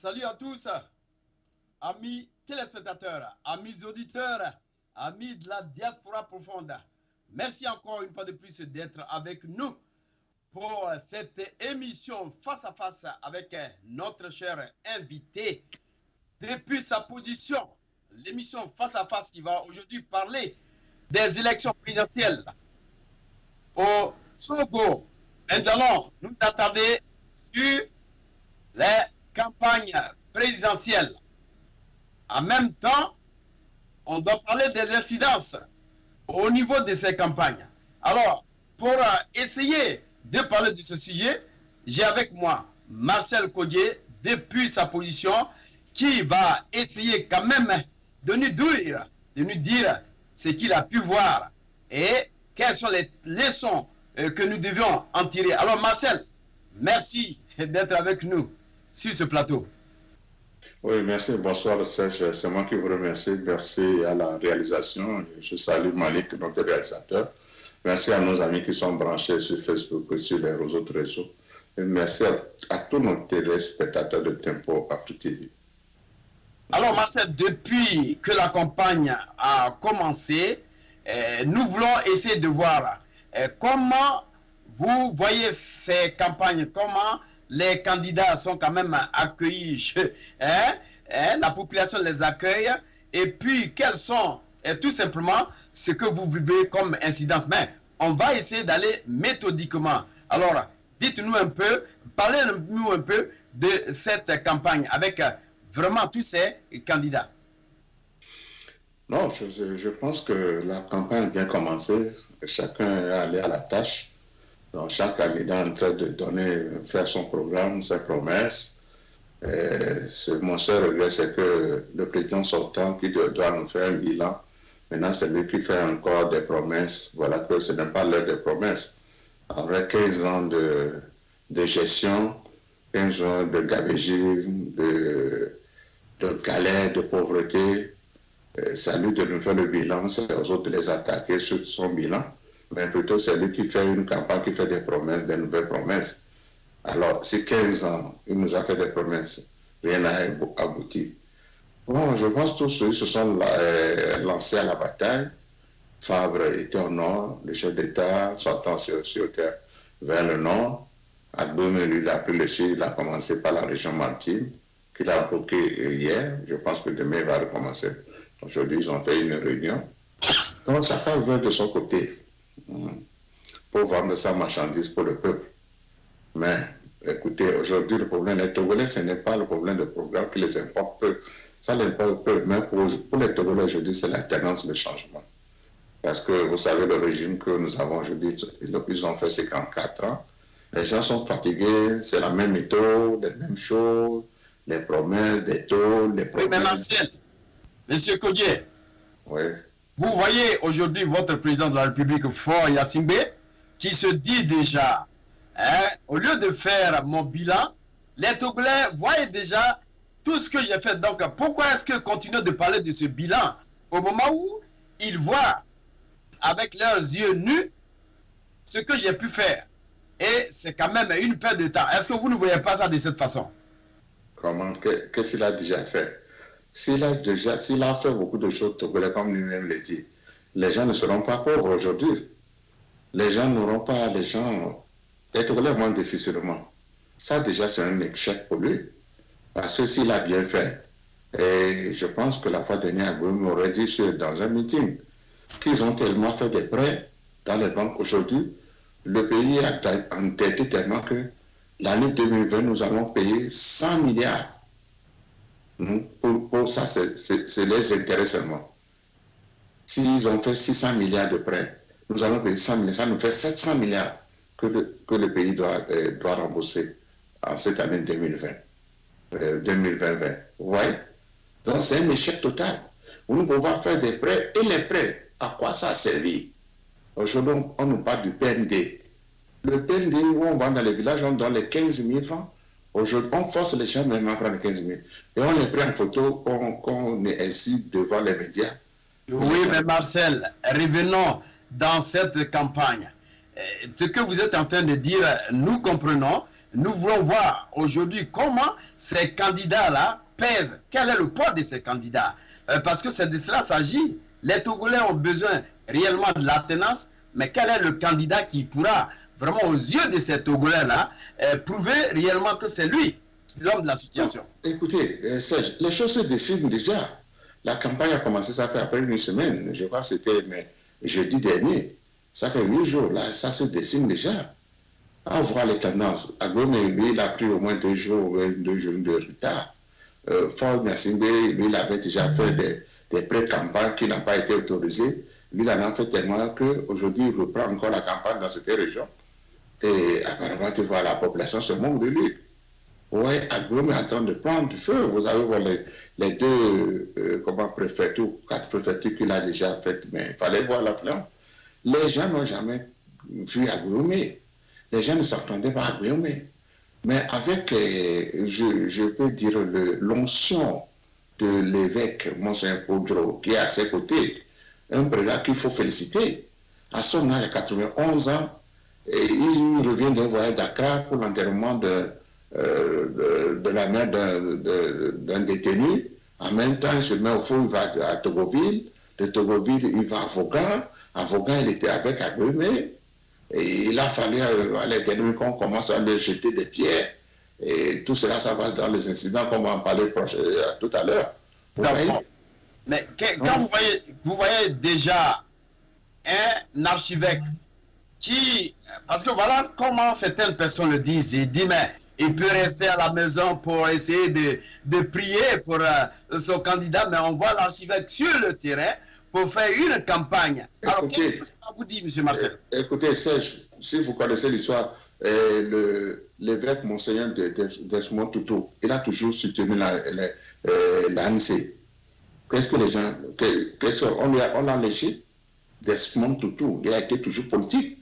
Salut à tous, amis téléspectateurs, amis auditeurs, amis de la diaspora profonde. Merci encore une fois de plus d'être avec nous pour cette émission face à face avec notre cher invité. Depuis sa position, l'émission face à face qui va aujourd'hui parler des élections présidentielles au Togo. Nous allons nous attarder sur les campagnes présidentielles. En même temps, on doit parler des incidences au niveau de ces campagnes. Alors, pour essayer de parler de ce sujet, j'ai avec moi Marcel Codier, depuis sa position, qui va essayer quand même de nous dire ce qu'il a pu voir et quelles sont les leçons que nous devions en tirer. Alors Marcel, merci d'être avec nous sur ce plateau. Oui, merci. Bonsoir Serge. C'est moi qui vous remercie. Merci à la réalisation. Je salue Malik, notre réalisateur. Merci à nos amis qui sont branchés sur Facebook et sur les autres réseaux. Et merci à tous nos téléspectateurs de Tempo Afrique TV. Alors Marcel, depuis que la campagne a commencé, nous voulons essayer de voir comment vous voyez ces campagnes, comment les candidats sont quand même accueillis, la population les accueille, et puis quels sont tout simplement ce que vous vivez comme incidence. Mais on va essayer d'aller méthodiquement. Alors, dites-nous un peu, parlez-nous un peu de cette campagne avec vraiment tous ces candidats. Non, je pense que la campagne a bien commencé. Chacun est allé à la tâche. Donc, chaque candidat est en train de faire son programme, ses promesses. Mon seul regret, c'est que le président sortant qui doit nous faire un bilan, maintenant c'est lui qui fait encore des promesses. Voilà que ce n'est pas l'heure des promesses. Après 15 ans de gestion, 15 ans de gabegie, de galère, de pauvreté, c'est à lui de nous faire le bilan, c'est aux autres de les attaquer sur son bilan. Mais plutôt c'est lui qui fait une campagne, qui fait des promesses, des nouvelles promesses. Alors, ces 15 ans, il nous a fait des promesses, rien n'a abouti. Bon, je pense que tous ceux se sont lancés à la bataille. Fabre était au nord, le chef d'État sortant sur terre vers le nord. Adoum, lui, il a pris le sud, il a commencé par la région maritime, qu'il a bloqué hier. Je pense que demain, il va recommencer. Aujourd'hui, ils ont fait une réunion. Donc, chacun veut de son côté pour vendre sa marchandise pour le peuple. Mais écoutez, aujourd'hui, le problème des Togolais, ce n'est pas le problème de programme qui les importe peu. Ça les importe peu. Mais pour les Togolais aujourd'hui, c'est l'alternance, le changement. Parce que vous savez, le régime que nous avons aujourd'hui, ils ont fait 54 ans. Les gens sont fatigués, c'est la même méthode, les mêmes choses, les promesses, des taux, les promesses. Oui, mais Marcel, Monsieur Codier, oui. Vous voyez aujourd'hui votre président de la République, Faure Gnassingbé, qui se dit déjà, au lieu de faire mon bilan, les Togolais voient déjà tout ce que j'ai fait. Donc, pourquoi est-ce que continuer de parler de ce bilan au moment où ils voient avec leurs yeux nus ce que j'ai pu faire? Et c'est quand même une perte de temps. Est-ce que vous ne voyez pas ça de cette façon? Comment? Qu'est-ce qu'il a déjà fait? S'il a fait beaucoup de choses, Togolais, comme lui-même le dit, les gens ne seront pas pauvres aujourd'hui. Les gens n'auront pas, les Togolais vont difficilement. Ça, déjà, c'est un échec pour lui. Parce que s'il a bien fait, et je pense que la fois dernière, vous m'aurez dit dans un meeting qu'ils ont tellement fait des prêts dans les banques aujourd'hui, le pays a endetté tellement que l'année 2020, nous allons payer 100 milliards. Pour ça, c'est les intérêts seulement. S'ils ont fait 600 milliards de prêts, nous allons payer 100 milliards, ça nous fait 700 milliards que le pays doit rembourser en cette année 2020. 2020. Vous voyez? Donc c'est un échec total. Nous pouvons faire des prêts, et les prêts, à quoi ça a servi? Aujourd'hui, on nous parle du PND. Le PND, où on va dans les villages, on donne les 15 000 francs. Aujourd'hui, on force les gens même à prendre 15 000. Et on les prend en photo qu'on est assis devant les médias. Oui, mais Marcel, revenons dans cette campagne. Ce que vous êtes en train de dire, nous comprenons, nous voulons voir aujourd'hui comment ces candidats-là pèsent. Quel est le poids de ces candidats? Parce que c'est de cela s'agit. Les Togolais ont besoin réellement de l'alternance, mais quel est le candidat qui pourra vraiment aux yeux de ces Togolais-là prouver réellement que c'est lui l'homme de la situation? Écoutez, Serge, les choses se décident déjà. La campagne a commencé, ça fait après une semaine. Je crois que c'était jeudi dernier. Ça fait 8 jours. Là, ça se dessine déjà. À voir les tendances. Agbome, lui, il a pris au moins 2 jours de retard. Ford Nassimbe, lui, il avait déjà fait des pré-campagnes qui n'ont pas été autorisées. Lui, il en a fait tellement qu'aujourd'hui, il reprend encore la campagne dans cette région. Et apparemment, tu vois, la population se moque de lui. Oui, Agbome est en train de prendre du feu. Vous avez vu les deux préfectures, 4 préfectures qu'il a déjà faites, mais il fallait voir l'influence. Les gens n'ont jamais vu Agbome. Les gens ne s'entendaient pas à Agbome. Mais avec, je peux dire, l'onction de l'évêque Monseigneur Poudro, qui est à ses côtés, un président qu'il faut féliciter. À son âge de 91 ans, et il revient d'un voyage d'Accra pour l'enterrement de la mère d'un détenu. En même temps, il se met au fond, il va à Togoville. De Togoville, il va à Vaughan. À Vaughan, il était avec Agbome. Et il a fallu à l'éternel qu'on commence à lui jeter des pierres. Et tout cela, ça va dans les incidents qu'on va en parler tout à l'heure. Mais quand vous voyez déjà un archevêque qui... Parce que voilà comment certaines personnes le disent. Il dit, mais il peut rester à la maison pour essayer de prier pour son candidat, mais on voit l'archevêque sur le terrain pour faire une campagne. Alors, qu'est-ce que ça vous dit, M. Marcel? Écoutez, Serge, si vous connaissez l'histoire, l'évêque Monseigneur Desmond Tutu, il a toujours soutenu l'ANC. Qu'est-ce que les gens... on a léché Desmond Tutu. Il a été toujours politique.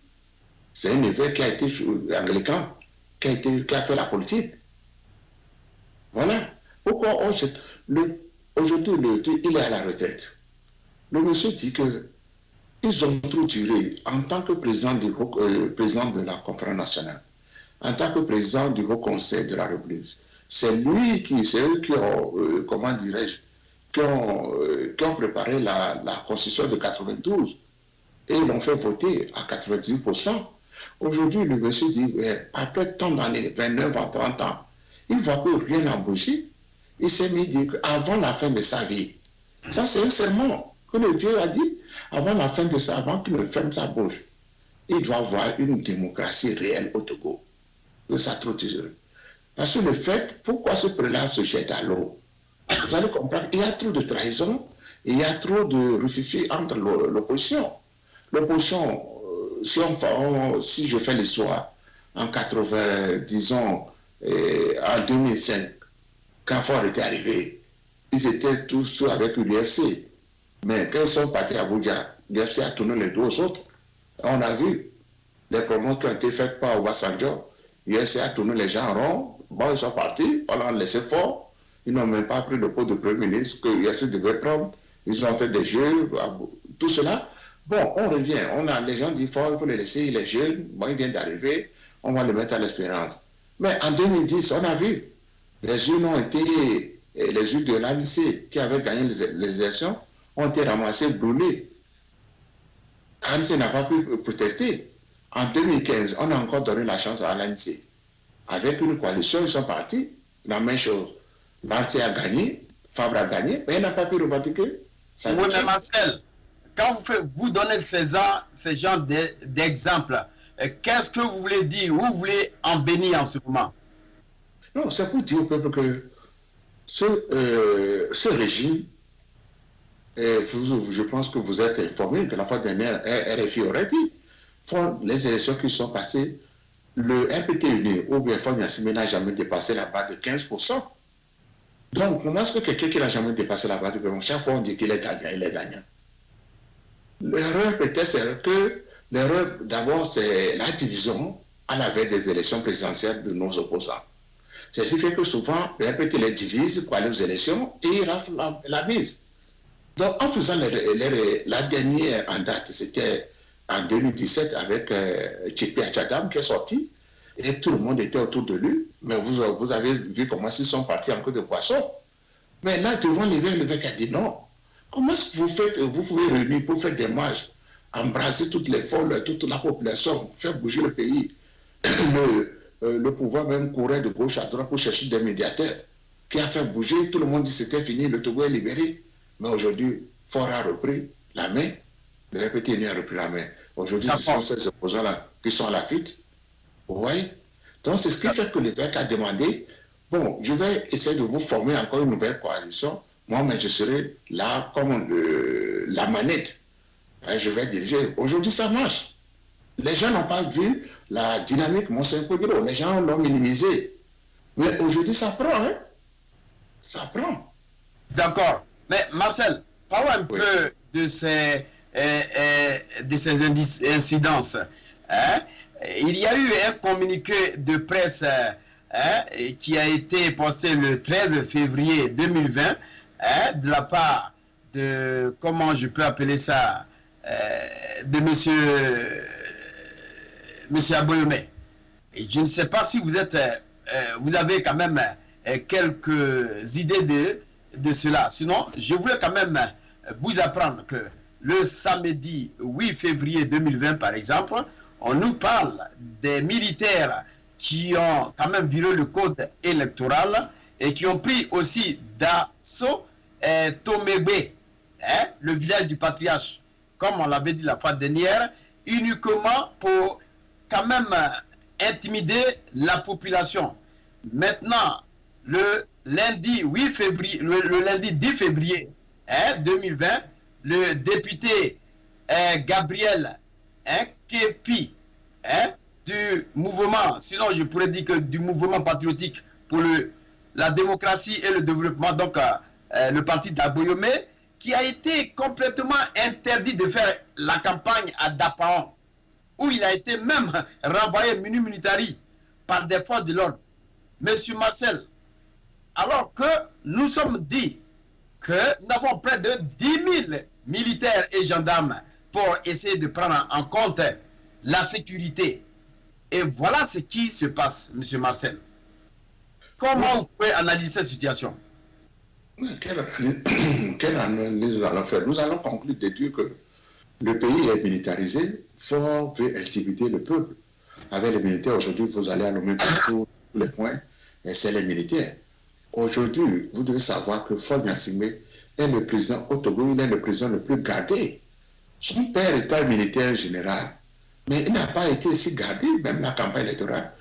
C'est un évêque qui a été anglican, qui a fait la politique. Voilà. Pourquoi aujourd'hui, il est à la retraite. Le monsieur dit qu'ils ont trop duré en tant que président de la conférence nationale, en tant que président du Haut Conseil de la République. C'est eux qui ont, comment dirais-je, qui ont préparé la Constitution de 92 et l'ont fait voter à 98%. Aujourd'hui, le monsieur dit, après tant d'années, 29 ans, 30 ans, il ne voit que rien n'a bougé. Il s'est mis à dire qu'avant la fin de sa vie, ça c'est un serment que le Dieu a dit, avant la fin de sa vie, avant qu'il ne ferme sa bouche, il doit avoir une démocratie réelle au Togo. Que ça trop dangereux. Parce que le fait, pourquoi ce prélat se jette à l'eau? Vous allez comprendre, il y a trop de trahison, il y a trop de rufifi entre l'opposition. L'opposition, si je fais l'histoire, en disons, en 2005, quand Ford était arrivé, ils étaient tous avec l'UFC. Mais quand ils sont partis à Abuja, l'UFC a tourné les dos aux autres. On a vu les promos qui ont été faites par Obasanjo. L'UFC a tourné les gens en rond. Bon, ils sont partis, on l'a laissé fort. Ils n'ont même pas pris le poste de Premier ministre que l'UFC devait prendre. Ils ont fait des jeux, tout cela. Bon, on revient. Les gens disent il faut les laisser, il est jeune. Bon, il vient d'arriver, on va le mettre à l'espérance. Mais en 2010, on a vu, les urnes ont été, les urnes de l'ANC qui avaient gagné les élections ont été ramassées, brûlées. L'ANC n'a pas pu protester. En 2015, on a encore donné la chance à l'ANC. Avec une coalition, ils sont partis. La même chose. L'ANC a gagné, Fabre a gagné, mais il n'a pas pu revendiquer. Oui, mais Marcel, quand vous donnez ces genres d'exemples, qu'est-ce que vous voulez dire? Où vous voulez en bénir en ce moment? Non, c'est pour dire au peuple que ce régime, je pense que vous êtes informé que la fois dernière, RFI aurait dit, les élections qui sont passées, le RPT-Uni ou bien Ford Nassimbe n'a jamais dépassé la barre de 15%. Donc, comment est-ce que quelqu'un qui n'a jamais dépassé la barre de 15%, chaque fois on dit qu'il est gagnant, il est gagnant. L'erreur peut-être, c'est que l'erreur, d'abord, c'est la division à la veille des élections présidentielles de nos opposants. C'est ce qui fait que souvent, le RPT les divise pour aller aux élections et il rafle la mise. Donc, en faisant la dernière en date, c'était en 2017 avec Tchepi Achadam qui est sorti. et tout le monde était autour de lui. Mais vous avez vu comment ils sont partis en queue de poisson. Mais là, devant l'évêque a dit non. Comment est-ce que vous pouvez réunir pour faire des marches, embrasser toutes les folles, toute la population, faire bouger le pays. Le pouvoir même courait de gauche à droite pour chercher des médiateurs qui a fait bouger. Tout le monde dit que c'était fini, le Togo est libéré. Mais aujourd'hui, Faure a repris la main, le FPT a repris la main. Aujourd'hui, ce sont ces opposants-là qui sont à la fuite. Vous voyez? Donc, c'est ce qui fait que l'évêque a demandé, bon, je vais essayer de vous former encore une nouvelle coalition. Moi, mais je serai là comme la manette. Je vais diriger. Aujourd'hui, ça marche. Les gens n'ont pas vu la dynamique Monseigneur Giro. Les gens l'ont minimisé. Mais aujourd'hui, ça prend. Hein? Ça prend. D'accord. Mais Marcel, parlons un peu de ces incidences. Hein? Il y a eu un communiqué de presse qui a été posté le 13 février 2020 de la part de, comment je peux appeler ça, de monsieur Aboyomé. Et je ne sais pas si vous êtes, vous avez quand même quelques idées de cela. Sinon, je voulais quand même vous apprendre que le samedi 8 février 2020, par exemple, on nous parle des militaires qui ont quand même violé le code électoral et qui ont pris aussi d'assaut Tomébé, le village du patriarche, comme on l'avait dit la fois dernière, uniquement pour quand même intimider la population. Maintenant, le lundi 8 février, le lundi 10 février 2020, le député Gabriel Kepi du mouvement, sinon je pourrais dire que du mouvement patriotique pour la démocratie et le développement, donc le parti d'Aboyomé, qui a été complètement interdit de faire la campagne à Dapaon, où il a été même renvoyé militari par des forces de l'ordre. Monsieur Marcel, alors que nous sommes dit que nous avons près de 10 000 militaires et gendarmes pour essayer de prendre en compte la sécurité. Et voilà ce qui se passe, monsieur Marcel. Comment vous pouvez analyser cette situation? Quelle analyse nous allons faire? Nous allons conclure de dire que le pays est militarisé. Faure veut intimider le peuple. Avec les militaires, aujourd'hui, vous allez à l'OME pour tous les points, et c'est les militaires. Aujourd'hui, vous devez savoir que Faure Gnassingbé est le président au Togo, il est le président le plus gardé. Son père était militaire général, mais il n'a pas été si gardé, même la campagne électorale.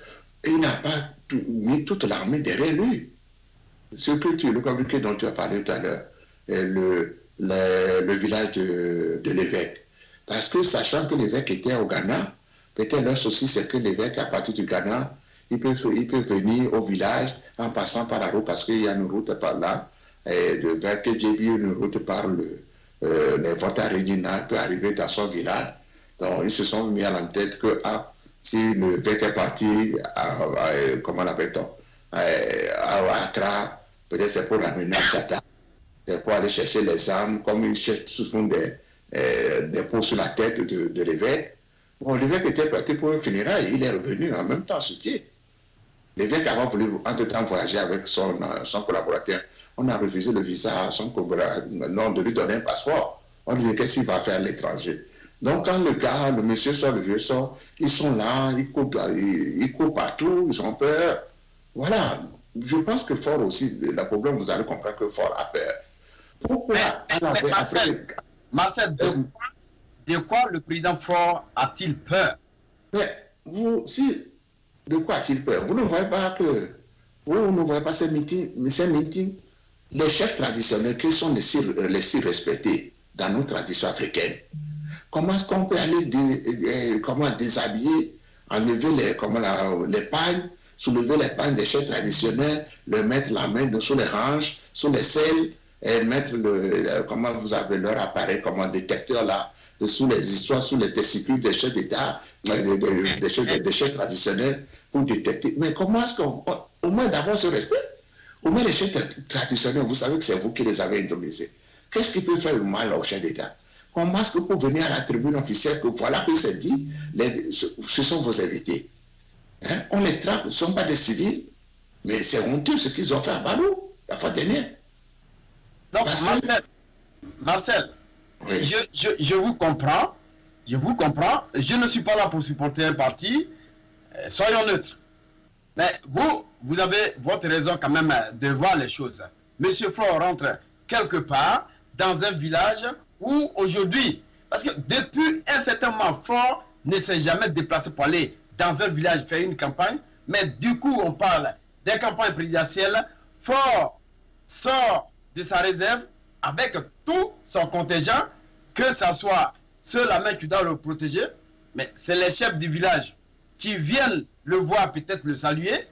Et il n'a pas mis toute l'armée derrière lui. Ce que le communiqué dont tu as parlé tout à l'heure, le village de l'évêque. Parce que sachant que l'évêque était au Ghana, peut-être leur souci c'est que l'évêque à partir du Ghana, il peut venir au village en passant par la route, parce qu'il y a une route par là, vers Kedjebi, une route par les Volta Régional peut arriver dans son village. Donc ils se sont mis à la tête que si l'évêque est parti comment on appelle-t-on, à Accra, peut-être c'est pour ramener Tchata, c'est pour aller chercher les armes, comme ils cherchent souvent des pots sur la tête de l'évêque. Bon, l'évêque était parti pour un funérail, il est revenu en même temps sur pied. L'évêque avait voulu entre-temps voyager avec son collaborateur. On a refusé le visa à son collaborateur, non, de lui donner un passeport. On disait qu'est-ce qu'il va faire à l'étranger. Donc quand le monsieur sort, le vieux sort, ils sont là, ils courent partout, ils ont peur. Voilà. Je pense que Faure aussi, le problème, vous allez comprendre que Faure a peur. Pourquoi Marcel, de quoi le président Faure a-t-il peur? Mais de quoi a-t-il peur? Vous ne voyez pas ces meetings, les chefs traditionnels qui sont les si respectés dans nos traditions africaines. Comment est-ce qu'on peut aller déshabiller, enlever les pagnes, soulever les pagnes des chefs traditionnels, leur mettre la main sous les hanches, sous les selles, et mettre comment vous avez leur appareil, comme un détecteur là, sous les histoires, sous les testicules des chefs d'État, des chefs traditionnels, pour détecter. Mais comment est-ce qu'on... Au moins d'abord ce respect. Au moins les chefs traditionnels, vous savez que c'est vous qui les avez intronisés. Qu'est-ce qui peut faire le mal aux chefs d'État? Comment est-ce que vous venir à la tribune officielle que voilà que c'est dit, ce sont vos invités? Hein? On les traque, ils ne sont pas des civils. Mais c'est honteux ce qu'ils ont fait à Barou la fois dernière. Donc, Marcel, oui. je vous comprends. Je vous comprends. Je ne suis pas là pour supporter un parti. Soyons neutres. Mais vous avez votre raison quand même de voir les choses. Monsieur Faure rentre quelque part dans un village où aujourd'hui, parce que depuis un certain moment, Faure ne s'est jamais déplacé pour aller dans un village faire une campagne. Mais du coup, on parle des campagnes présidentielles. Faure sort de sa réserve avec tout son contingent, que ce soit ceux-là même qui doivent le protéger, mais c'est les chefs du village qui viennent le voir, peut-être le saluer.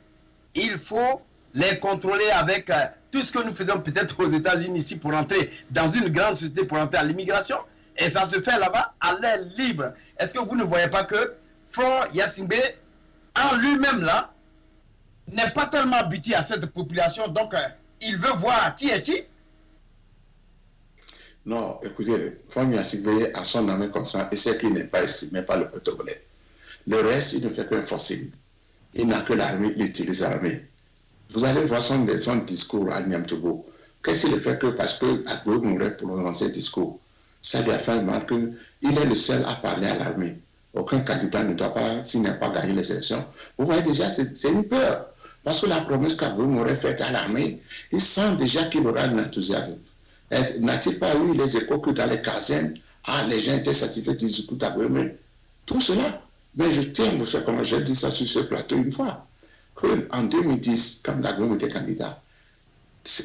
Il faut les contrôler avec tout ce que nous faisons peut-être aux États-Unis ici pour entrer dans une grande société, pour entrer à l'immigration. Et ça se fait là-bas à l'air libre. Est-ce que vous ne voyez pas que Faure Gnassingbé, en lui-même là, n'est pas tellement habitué à cette population, donc il veut voir qui est qui? Non, écoutez, Faure Gnassingbé a son armée consciente et c'est qu'il n'est pas estimé par le peuple togolais. Le reste, il ne fait qu'un forcing. Il n'a que l'armée, il utilise l'armée. Vous allez voir son discours à Niamtogo. Qu'est-ce qu'il fait que parce que Agbo mourait pour prononcer le discours, ça lui a fait mal qu'il est le seul à parler à l'armée. Aucun candidat ne doit pas, s'il n'a pas gagné les élections. Vous voyez déjà, c'est une peur. Parce que la promesse qu'Agbo m'aurait faite à l'armée, il sent déjà qu'il aura un enthousiasme. N'a-t-il pas eu les échos que dans les casernes, les gens étaient satisfaits du discours d'Agbo? Tout cela. Mais je tiens à vous faire, comme j'ai dit ça sur ce plateau une fois, qu'en 2010, quand Agbo était candidat,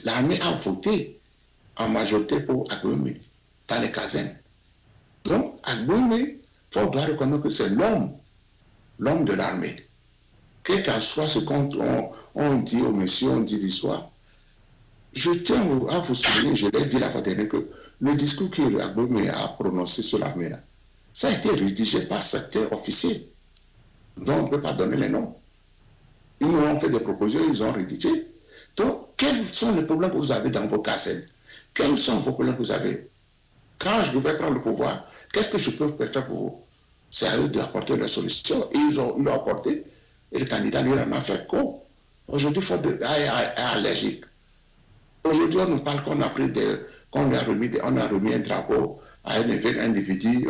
l'armée a voté en majorité pour Agbo dans les casernes. Donc, Agbo, il faut reconnaître que c'est l'homme de l'armée. Quel qu'en soit ce qu'on dit aux messieurs, on dit l'histoire. Je tiens à vous souligner, je l'ai dit la fois dernière, que le discours qu'Agbo a prononcé sur l'armée, ça a été rédigé par certains officiers, dont on ne peut pas donner les noms. Ils nous ont fait des propositions, ils ont rédigé. Donc, quels sont les problèmes que vous avez dans vos casernes? Quels sont vos problèmes que vous avez? Quand je vais prendre le pouvoir, qu'est-ce que je peux faire pour vous? C'est à eux d'apporter la solution. Et ils l'ont apporté. Et le candidat, lui, en a fait quoi? Aujourd'hui, il faut être allergique. Aujourd'hui, on nous parle qu'on a pris qu'on a remis un drapeau à un individu,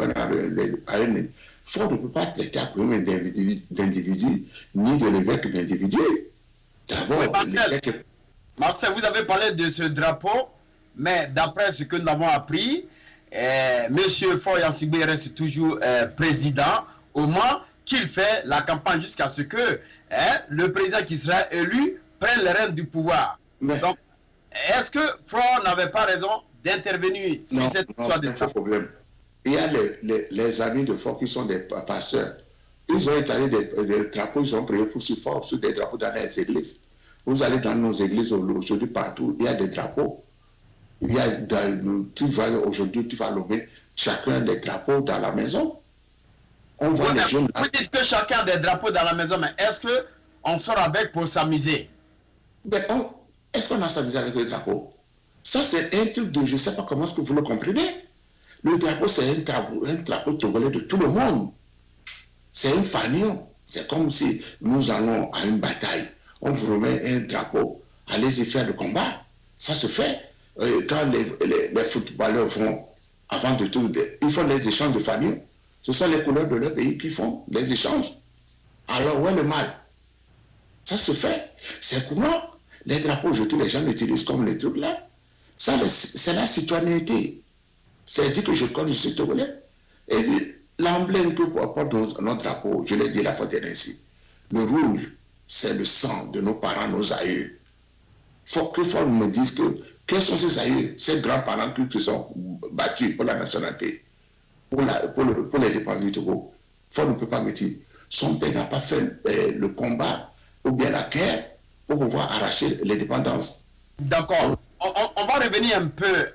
Faure ne peut pas traiter à problème d'individu, ni de l'évêque d'individu. D'abord, oui, Marcel, vous avez parlé de ce drapeau, mais d'après ce que nous avons appris, M. Faure Gnassingbé reste toujours président au moment qu'il fait la campagne jusqu'à ce que le président qui sera élu prenne les rênes du pouvoir. Mais, donc, est-ce que Faure n'avait pas raison d'intervenir sur cette histoire de drapeau? Problème. Il y a les amis de Faure qui sont des pasteurs. Ils ont étalé des drapeaux, ils ont prié pour Faure sur des drapeaux dans les églises. Vous allez dans nos églises aujourd'hui partout, il y a des drapeaux. Il y a aujourd'hui, tu vas lever chacun des drapeaux dans la maison. On voit les jeunes. Vous dites que chacun a des drapeaux dans la maison, mais est-ce qu'on sort avec pour s'amuser? Est-ce qu'on a s'amusé avec le drapeau? Ça, c'est un truc de, je ne sais pas comment est-ce que vous le comprenez. Le drapeau, c'est un drapeau togolais de tout le monde. C'est un fanion. C'est comme si nous allons à une bataille. On vous remet un drapeau. Allez-y faire le combat. Ça se fait. Quand les footballeurs vont, avant de tout, ils font les échanges de fanion. Ce sont les couleurs de leur pays qui font les échanges. Alors, où est le mal? Ça se fait. C'est comment les drapeaux, aujourd'hui, les gens l'utilisent comme les trucs là. Ça, c'est la citoyenneté. C'est dit que je connais, je suis togolais. Et puis, l'emblème que porte notre drapeau, je l'ai dit la fois dernière ici, le rouge, c'est le sang de nos parents, nos aïeux. Faut me dise quels sont ces aïeux, ces grands-parents qui se sont battus pour la nationalité, pour l'indépendance du Togo. Faut ne peut pas me dire, son père n'a pas fait le combat ou bien la guerre pour pouvoir arracher l'indépendance. D'accord. On va revenir un peu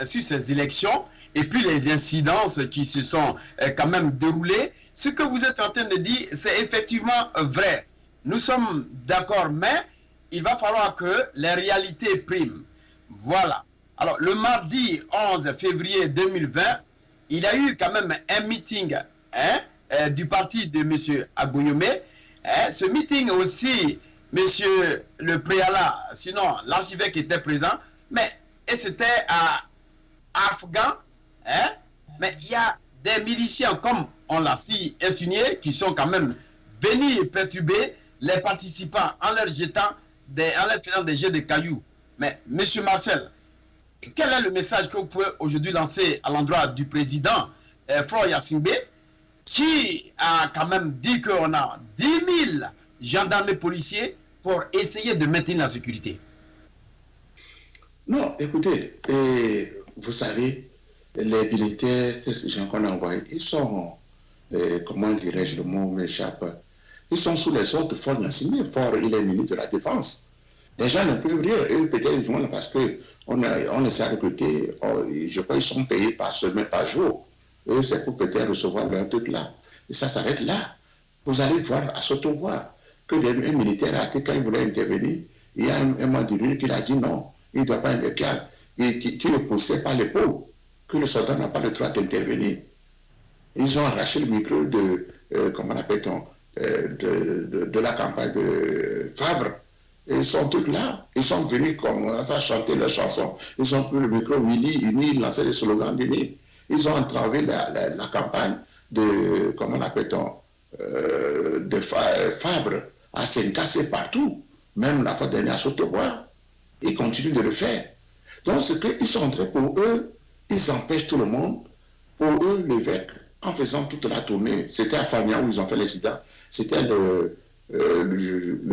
sur ces élections et puis les incidences qui se sont quand même déroulées. Ce que vous êtes en train de dire, c'est effectivement vrai. Nous sommes d'accord, mais il va falloir que les réalités priment. Voilà. Alors, le mardi 11 février 2020, il y a eu quand même un meeting du parti de M. Agbo Nyomé. Ce meeting aussi, monsieur le préala, sinon l'archevêque était présent, mais et c'était à Afghan, hein? Mais il y a des miliciens, comme on l'a si insinué, qui sont quand même venus perturber les participants en leur faisant des jets de cailloux. Mais monsieur Marcel, quel est le message que vous pouvez aujourd'hui lancer à l'endroit du président Florent Yassingbe, qui a quand même dit qu'on a 10 000 gendarmes et policiers pour essayer de maintenir la sécurité? Non, écoutez, vous savez, les militaires, ces gens qu'on a envoyés, ils sont, comment dirais-je, le mot m'échappe, ils sont sous les ordres de Fort Yassingbe. Fort, il est ministre de la Défense. Les gens ne peuvent rien, eux peut-être parce qu'on les a recrutés, je crois qu'ils sont payés par semaine, par jour. Eux, c'est pour peut-être recevoir leur truc là. Et ça s'arrête là. Vous allez voir, à Soto-Voir, que un militaire a été, quand il voulait intervenir, il y a un membre de lui qui a dit non, il ne doit pas intervenir, qui le poussait par l'épaule, que le soldat n'a pas le droit d'intervenir. Ils ont arraché le micro de, comment appelle-t-on, de la campagne de Fabre. Et ils sont tous là. Ils sont venus comme ça chanter leurs chansons. Ils ont pris le micro, ils lançaient des slogans d'Uni. Ils ont entravé la campagne de, comment appelle-t-on, de Fabre à s'encasser partout. Même la fois dernière à Soto-Voir. Ils continuent de le faire. Donc, ce qu'ils sont en train, pour eux, ils empêchent tout le monde. Pour eux, l'évêque, en faisant toute la tournée, c'était à Fania où ils ont fait l'incident, c'était le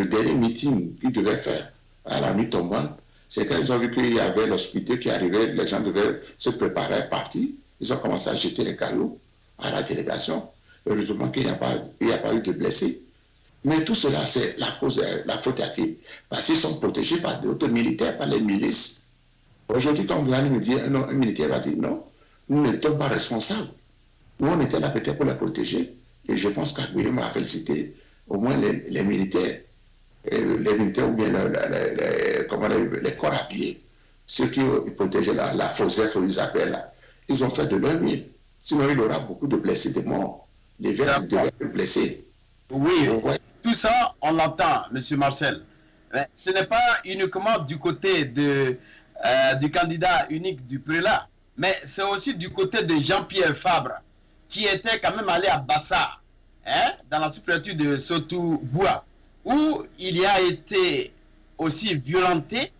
dernier meeting qu'ils devaient faire à la nuit tombante. C'est quand ils ont vu qu'il y avait l'hospitalité qui arrivait, les gens devaient se préparer à partir. Ils ont commencé à jeter les cailloux à la délégation. Heureusement qu'il n'y a pas eu de blessés. Mais tout cela, c'est la cause, la faute à qui? Parce qu'ils sont protégés par d'autres militaires, par les milices. Aujourd'hui, quand vous allez me dire, un militaire va dire non, nous n'étions pas responsables. Nous, on était là peut-être pour les protéger. Et je pense qu'Aguillaume m'a félicité au moins les militaires, ou bien les corps habillés, ceux qui protégeaient la Fosef, ils appellent là. Ils ont fait de leur mieux. Sinon, il y aura beaucoup de blessés, de morts. Les verts devaient être blessés. Oui, tout ça, on l'entend, M. Marcel. Mais ce n'est pas uniquement du côté du candidat unique du prélat, mais c'est aussi du côté de Jean-Pierre Fabre, qui était quand même allé à Bassa, hein, dans la sous-préfecture de Soto-Boua, où il a été aussi violenté,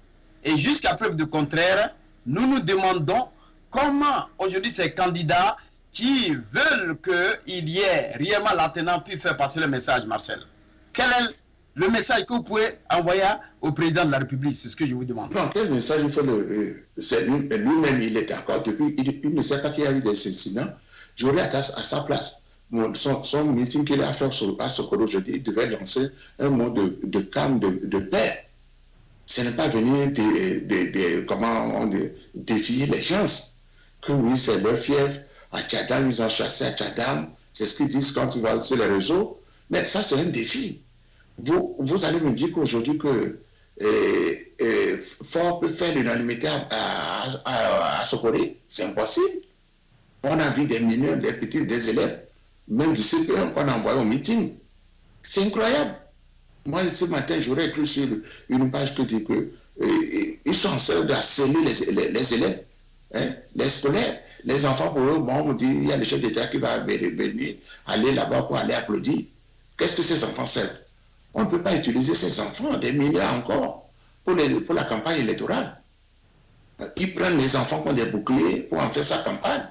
et jusqu'à preuve du contraire, nous nous demandons comment aujourd'hui ces candidats qui veulent qu'il y ait réellement l'attenant puissent faire passer le message, Marcel. Quel est le message que vous pouvez envoyer au président de la République? C'est ce que je vous demande. Non, quel message il faut lui-même, il est d'accord depuis, il ne sait pas qu'il y a eu des incidents. J'aurais à sa place. Son meeting qu'il a fait à Sokolo aujourd'hui, il devait lancer un mot de calme, de paix. Ce n'est pas venir défier les gens. Que oui, c'est leur fief. À Tchadam, ils ont chassé à Tchadam. C'est ce qu'ils disent quand ils vont sur les réseaux. Mais ça, c'est un défi. Vous allez me dire qu'aujourd'hui, que Fort peut faire l'unanimité à Sokolo. C'est impossible. On a vu des mineurs, des petits, des élèves, même du CPM qu'on a envoyé au meeting. C'est incroyable. Moi, ce matin, j'aurais cru sur une page que dit que ils sont en train d'harceler les élèves, hein, les scolaires, les enfants pour eux. Bon, on me dit, il y a le chef d'État qui va venir aller là-bas pour aller applaudir. Qu'est-ce que ces enfants servent? On ne peut pas utiliser ces enfants, des mineurs encore, pour la campagne électorale. Ils prennent les enfants comme des boucliers pour en faire sa campagne.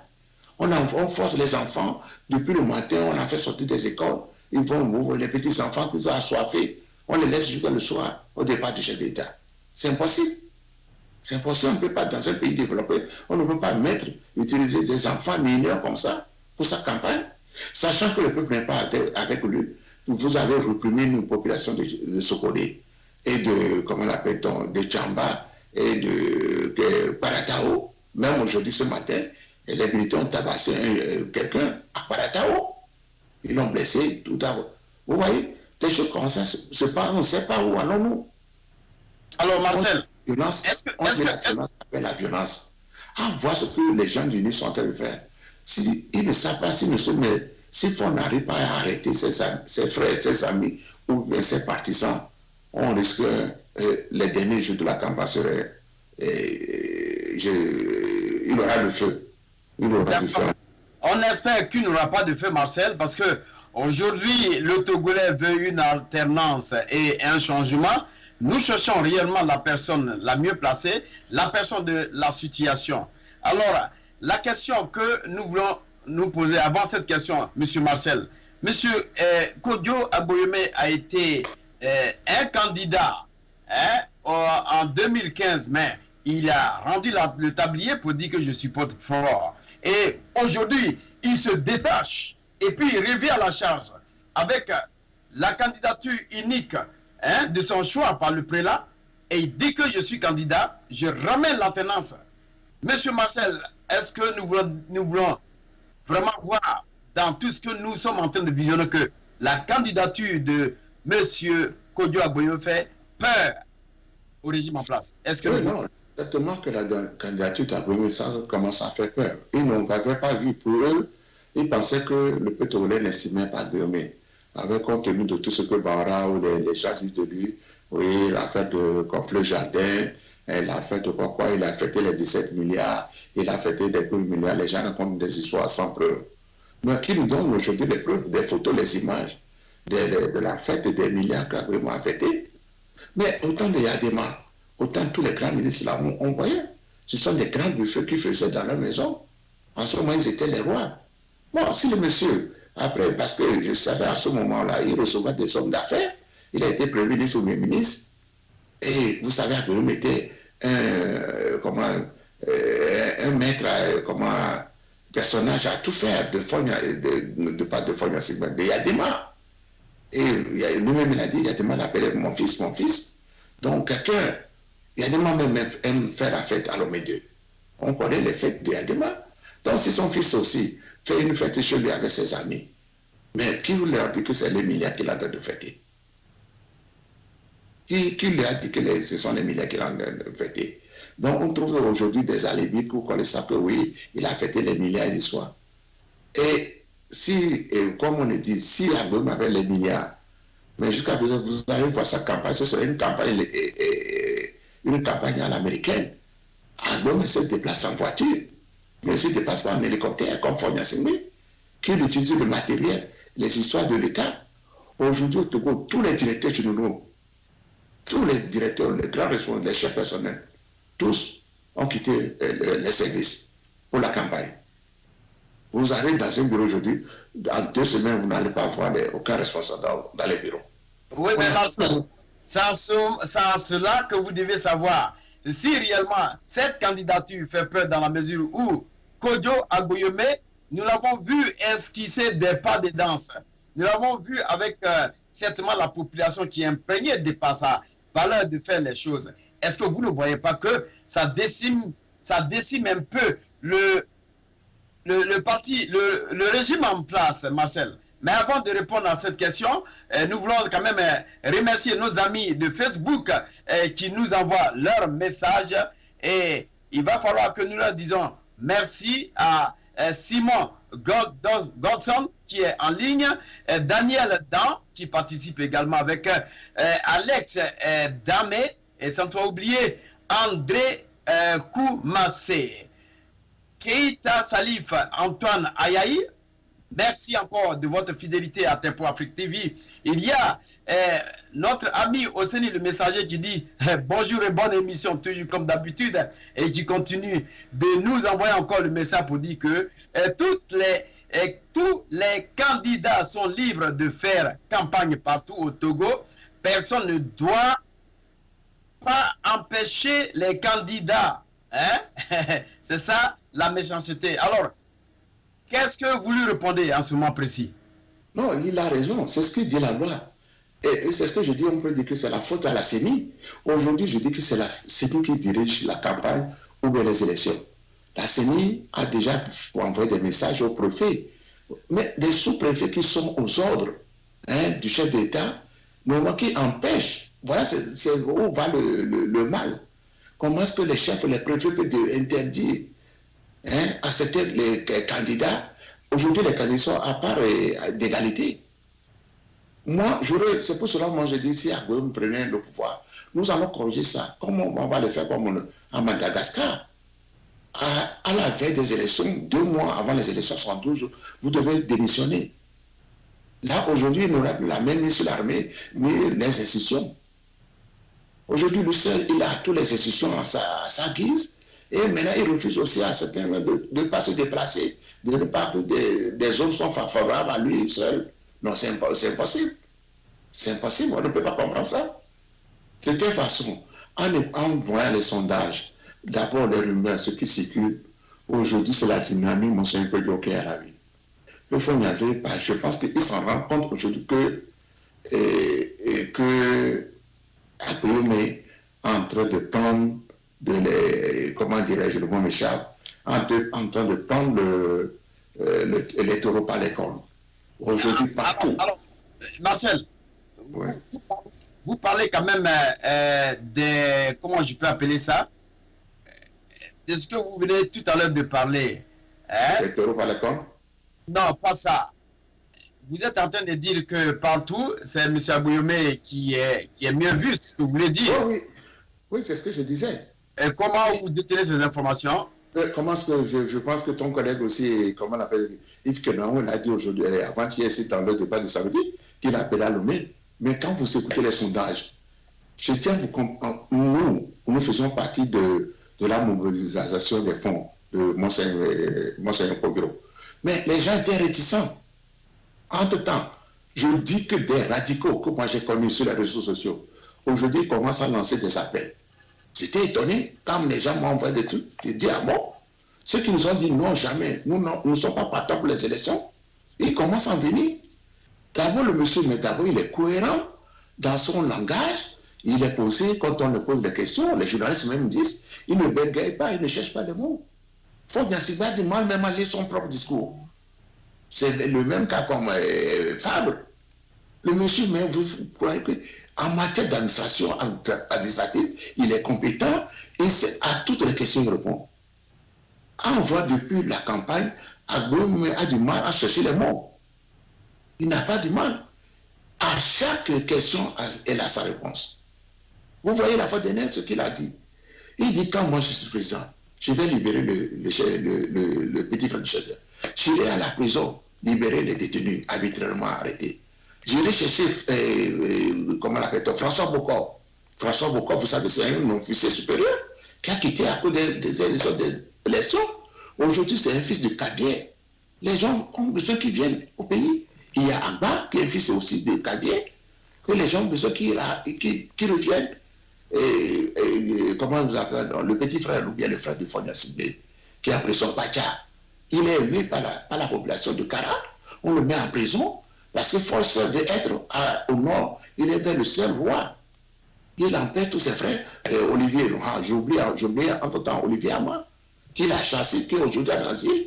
On force les enfants, depuis le matin, on en fait sortir des écoles. Ils vont ouvrir les petits enfants qui sont assoiffés. On les laisse jusqu'à le soir, au départ du chef d'État. C'est impossible. C'est impossible. On ne peut pas, dans un pays développé, on ne peut pas utiliser des enfants mineurs comme ça pour sa campagne. Sachant que le peuple n'est pas avec lui. Vous avez reprimé une population de Sokolé et de, comment l'appelle-t-on, de Tchamba et de Paratao. Même aujourd'hui, ce matin, les militaires ont tabassé quelqu'un à Paratao. Ils l'ont blessé tout à l'heure. Vous voyez, des choses comme ça se passent, on ne sait pas où allons-nous. Alors, Marcel, la violence. À voir ce que les gens du Nil sont en train de faire. S'ils ne savent pas, si Fort n'arrive pas à arrêter ses frères, ses amis, ou ses partisans, on risque les derniers jours de la campagne seraient... il aura le feu. Il aura du feu. On espère qu'il n'y aura pas de feu, Marcel, parce que aujourd'hui, le Togolais veut une alternance et un changement. Nous cherchons réellement la personne la mieux placée, la personne de la situation. Alors, la question que nous voulons nous poser avant cette question, M. Marcel, M. Kodjo Agboyeme a été un candidat en 2015, mais il a rendu le tablier pour dire que je supporte fort. Et aujourd'hui, il se détache et puis il revient à la charge avec la candidature unique de son choix par le prélat et il dit que je suis candidat, je ramène l'alternance. Monsieur Marcel, est-ce que nous voulons vraiment voir dans tout ce que nous sommes en train de visionner que la candidature de monsieur Kodjo Agboyeme fait peur au régime en place? Est-ce que non, certainement que la candidature d'Agboyeme, ça commence à faire peur. Ils n'avaient pas vu pour eux, ils pensaient que le peuple togolais n'estimait pas Agboyeme. Avec compte tenu de tout ce que Bahora ou les gens disent de lui, oui, l'affaire de Confleux Jardin, l'affaire de quoi, il a fêté les 17 milliards, il a fêté des 2 milliards, les gens racontent des histoires sans preuve. Mais qui nous donne aujourd'hui les preuves, des photos, les images de la fête des milliards qu'Agboyeme a fêté. Mais autant de Yadema, autant tous les grands ministres là, on voyait, ce sont des grands buffets qu'ils faisaient dans leur maison. En ce moment, ils étaient les rois. Bon, si le monsieur, après, parce que je savais à ce moment-là, il recevait des hommes d'affaires, il a été Premier ministre ou Premier ministre, et vous savez, Agboyeme était un maître, personnage à tout faire, de Yadema. Et lui-même, il a dit, Yadema l'appelait mon fils. Donc, quelqu'un, Yadema même aime faire la fête à l'Omé2. On connaît les fêtes de Yadema. Donc, si son fils aussi fait une fête chez lui avec ses amis, mais qui leur dit que c'est les milliards qu'il a en train de fêter? Qui lui a dit que ce sont les milliards qu'il a en train de fêter? Donc, on trouve aujourd'hui des alibis pour qu'on sache que oui, il a fêté les milliards du soir. Et si, comme on le dit, si Agboyeme avait les milliards, mais jusqu'à présent, vous allez voir sa campagne, ce serait une campagne à l'américaine. Agboyeme se déplace en voiture, mais il ne se déplace pas en hélicoptère, comme Fonya Singbe, qui utilise le matériel, les histoires de l'État. Aujourd'hui, au Togo, tous les directeurs généraux, tous les directeurs, les grands responsables, les chefs personnels, tous ont quitté les services pour la campagne. Vous arrivez dans un bureau aujourd'hui, en 2 semaines, vous n'allez pas voir aucun responsable dans les bureaux. Oui, mais c'est à cela que vous devez savoir. Si réellement cette candidature fait peur dans la mesure où Kodjo Agboyeme, nous l'avons vu esquisser des pas de danse. Nous l'avons vu avec certainement la population qui est imprégnée de par sa valeur de faire les choses. Est-ce que vous ne voyez pas que ça décime un peu le parti, le régime en place, Marcel? Mais avant de répondre à cette question, nous voulons quand même remercier nos amis de Facebook qui nous envoient leurs messages. Et il va falloir que nous leur disons merci à Simon Godson qui est en ligne, Daniel Dan qui participe également avec Alex Damé, et sans toi oublier André Koumassé, Keita Salif, Antoine Ayaï. Merci encore de votre fidélité à Tempo Afrique TV. Il y a notre ami Oseni le messager qui dit bonjour et bonne émission, toujours comme d'habitude, et qui continue de nous envoyer encore le message pour dire que tous les candidats sont libres de faire campagne partout au Togo. Personne ne doit pas empêcher les candidats. C'est ça la méchanceté. Alors, qu'est-ce que vous lui répondez en ce moment précis? Non, il a raison, c'est ce que dit la loi. Et c'est ce que je dis, on peut dire que c'est la faute à la CENI. Aujourd'hui, je dis que c'est la CENI qui dirige la campagne ou bien les élections. La CENI a déjà envoyé des messages au préfet. Mais des sous-préfets qui sont aux ordres du chef d'État, normalement qui empêchent. Voilà, c'est où va le mal. Comment est-ce que les chefs, les préfets peuvent interdire à certains les candidats? Aujourd'hui, les candidats sont à part d'égalité. Moi, c'est pour cela que moi je dis, si Agbouyoum prenait le pouvoir, nous allons corriger ça. Comment on va le faire comme à Madagascar? À la veille des élections, 2 mois avant les élections, 72 jours, vous devez démissionner. Là, aujourd'hui, il n'aura plus la main ni sur l'armée, ni les institutions. Aujourd'hui, le seul, il a toutes les institutions à sa guise. Et maintenant, il refuse aussi à certains de ne pas se déplacer, de ne pas que des zones sont favorables à lui seul. Non, c'est impossible. C'est impossible, on ne peut pas comprendre ça. De toute façon, en voyant les sondages, d'abord les rumeurs, ce qui circule, aujourd'hui, c'est la dynamique, mon cher Pedro, qui est à la vie. Il faut y aller, je pense qu'il s'en rend compte aujourd'hui que Agbouyoum est en train de prendre comment dirais-je, le mot m'échappe, en train de prendre les taureaux par les cornes. Aujourd'hui, partout. Alors, Marcel, ouais. vous parlez quand même comment je peux appeler ça, de ce que vous venez tout à l'heure de parler. Hein? Les taureaux par les cornes? Non, pas ça. Vous êtes en train de dire que partout, c'est M. Agbouyoum qui est mieux vu, c'est ce que vous voulez dire. Oh, oui, oui, c'est ce que je disais. Et comment vous détenez ces informations? Comment est-ce que je pense que ton collègue aussi, comment on appelle, Yves Kenon, l'a dit aujourd'hui, avant-hier, c'est dans le débat de samedi, qu'il a appelé à Lomé. Mais quand vous écoutez les sondages, je tiens à vous comprendre, nous faisons partie de la mobilisation des fonds de Monseigneur Pogro. Mais les gens étaient réticents. Entre-temps, je dis que des radicaux que moi j'ai connus sur les réseaux sociaux, aujourd'hui commencent à lancer des appels. J'étais étonné quand les gens m'ont envoyé des trucs. J'ai dit, ah bon, ceux qui nous ont dit non, jamais, nous ne sommes pas partants pour les élections, ils commencent à en venir. D'abord, le monsieur, mais d'abord, il est cohérent dans son langage. Il est posé, quand on lui pose des questions, les journalistes même disent, il ne bégaye pas, il ne cherche pas les mots. Il faut bien s'il va du mal même à lire son propre discours. C'est le même cas comme Fabre. Le monsieur, mais vous croyez qu'en matière d'administration administrative, il est compétent et à toutes les questions il répond. On voit depuis la campagne, Agbouyoum a du mal à chercher les mots. Il n'a pas du mal. À chaque question, elle a sa réponse. Vous voyez la fois dernière ce qu'il a dit. Il dit, quand moi je suis président, je vais libérer le petit frère du chef. J'irai à la prison, libérer les détenus arbitrairement arrêtés. J'irai chercher, comment on appelle ça, François Bocor. François Bocor, vous savez, c'est un officier supérieur qui a quitté à cause des élections. Aujourd'hui, c'est un fils de Kabier. Les gens ont besoin qu'ils viennent au pays. Il y a Agba, qui est un fils aussi de Kabier, que les gens ont besoin qu'ils reviennent. Comment vous appelez, le petit frère ou bien le frère de Fonia Sibé, qui a pris son Pacha. Il est aimé par la population de Kara. On le met en prison parce que force veut être au nord. Il est vers le seul roi. Il empêche tous ses frères. Olivier, j'ai oublié entre-temps Olivier Ama, qu'il a chassé, qui est aujourd'hui en asile.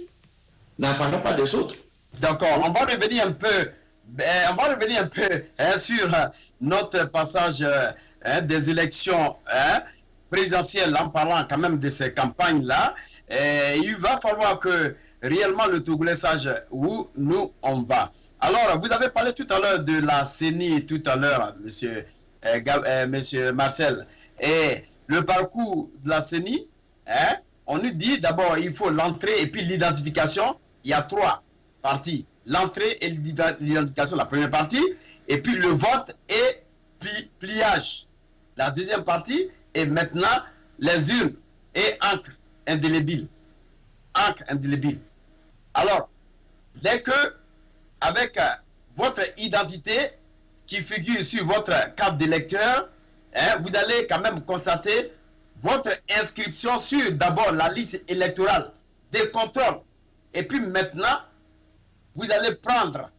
N'en parlons pas des autres. D'accord, on va revenir un peu, sur notre passage des élections présidentielles en parlant quand même de ces campagnes-là. Il va falloir que réellement le Togolais sache où nous on va. Alors, vous avez parlé tout à l'heure de la CENI, tout à l'heure, monsieur Marcel. Et le parcours de la CENI, on nous dit d'abord il faut l'entrée et puis l'identification. Il y a 3 parties. L'entrée et l'identification, la première partie. Et puis le vote et pliage. La deuxième partie. Et maintenant, les urnes et encre indélébile. Encre indélébile. Alors, dès que, avec votre identité qui figure sur votre carte d'électeur, vous allez quand même constater votre inscription sur d'abord la liste électorale des contrôles. Et puis maintenant, vous allez prendre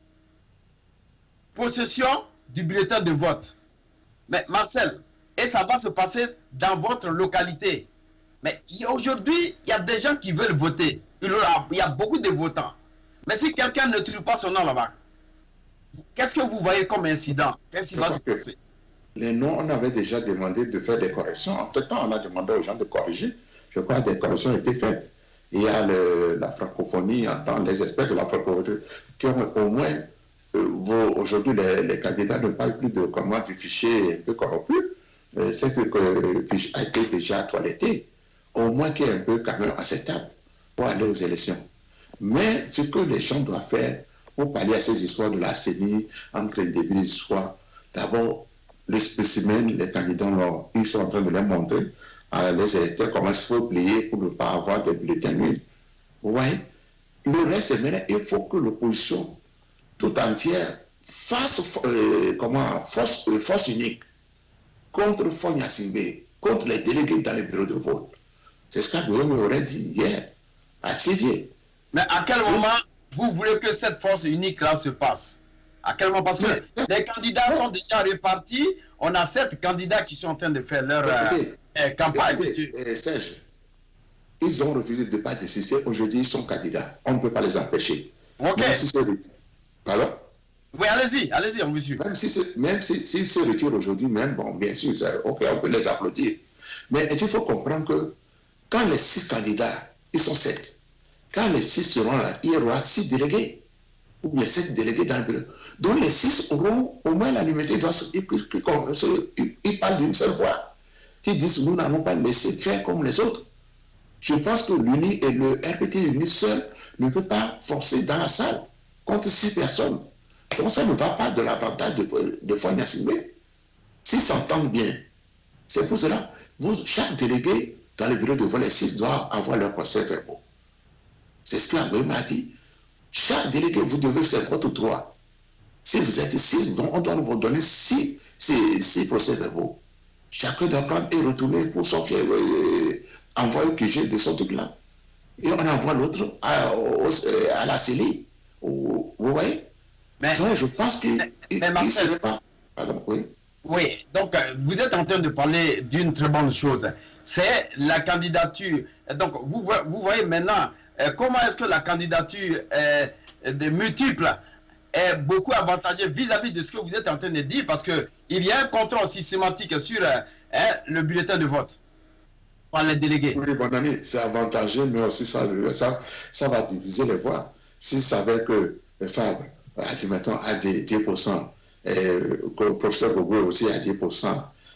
possession du bulletin de vote. Mais Marcel, et ça va se passer dans votre localité. Mais aujourd'hui, il y a des gens qui veulent voter. Il y a beaucoup de votants. Mais si quelqu'un ne trouve pas son nom là-bas, qu'est-ce que vous voyez comme incident? Qu'est-ce qui va se passer? Les noms, on avait déjà demandé de faire des corrections. Entre-temps, on a demandé aux gens de corriger. Je crois que des corrections ont été faites. Il y a la francophonie, les experts de la francophonie qui ont au moins aujourd'hui, les candidats ne parlent plus de comment du fichier un peu corrompu. C'est que le fichier a été déjà toiletté. Au moins qu'il y ait un peu quand même acceptable pour aller aux élections. Mais ce que les gens doivent faire pour pallier à ces histoires de la CENI, entre les débuts d'histoire, d'abord, les spécimens, les candidats, ils sont en train de les montrer à les électeurs comment il faut plier pour ne pas avoir des bulletins nuls. Vous voyez? Le reste, c'est maintenant, il faut que l'opposition tout entière fasse force unique contre Fonia Singbe, contre les délégués dans les bureaux de vote. C'est ce qu'Agoyome aurait dit hier, à Tivier. Mais à quel moment vous voulez que cette force unique-là se passe? À quel moment? Parce que les candidats sont déjà répartis. On a 7 candidats qui sont en train de faire leur campagne. Serge, ils ont refusé de ne pas décider. Aujourd'hui, ils sont candidats. On ne peut pas les empêcher. Ok. Même si pardon? Oui, allez-y, on vous suit. Même s'ils se retirent aujourd'hui, même, bon, bien sûr, ok, on peut les applaudir. Mais il faut comprendre que quand les 6 candidats, ils sont 7. Quand les 6 seront là, il y aura 6 délégués, ou bien 7 délégués dans le bureau. Donc les 6 auront au moins l'unanimité, ils parlent d'une seule voix. Ils disent, nous n'allons pas laisser faire comme les autres. Je pense que l'UNI et le RPT uni seul ne peut pas forcer dans la salle contre 6 personnes. Donc ça ne va pas de l'avantage de Fonia Singbe. S'ils s'entendent bien, c'est pour cela, chaque délégué dans le bureau de vote, les 6 doivent avoir leur procès verbaux. C'est ce qu'Agoyome a dit. Chaque délégué, vous devez faire votre droit. Si vous êtes 6, on doit vous donner 6 procès verbaux. Chacun doit prendre et retourner pour son fier, envoyer le QG de son truc-là. Et on envoie l'autre à la CELI. Vous voyez? Mais, donc, je pense qu'il ne serait pas... Pardon, oui. Oui, donc vous êtes en train de parler d'une très bonne chose. C'est la candidature. Donc vous voyez maintenant comment est-ce que la candidature de multiples est beaucoup avantagée vis-à-vis de ce que vous êtes en train de dire, parce qu'il y a un contrôle systématique sur le bulletin de vote par les délégués. Oui, bon ami, c'est avantageux, mais aussi ça va diviser les voix. S'ils savaient que les femmes, admettons, à 10%, que le professeur Gogo aussi à 10%,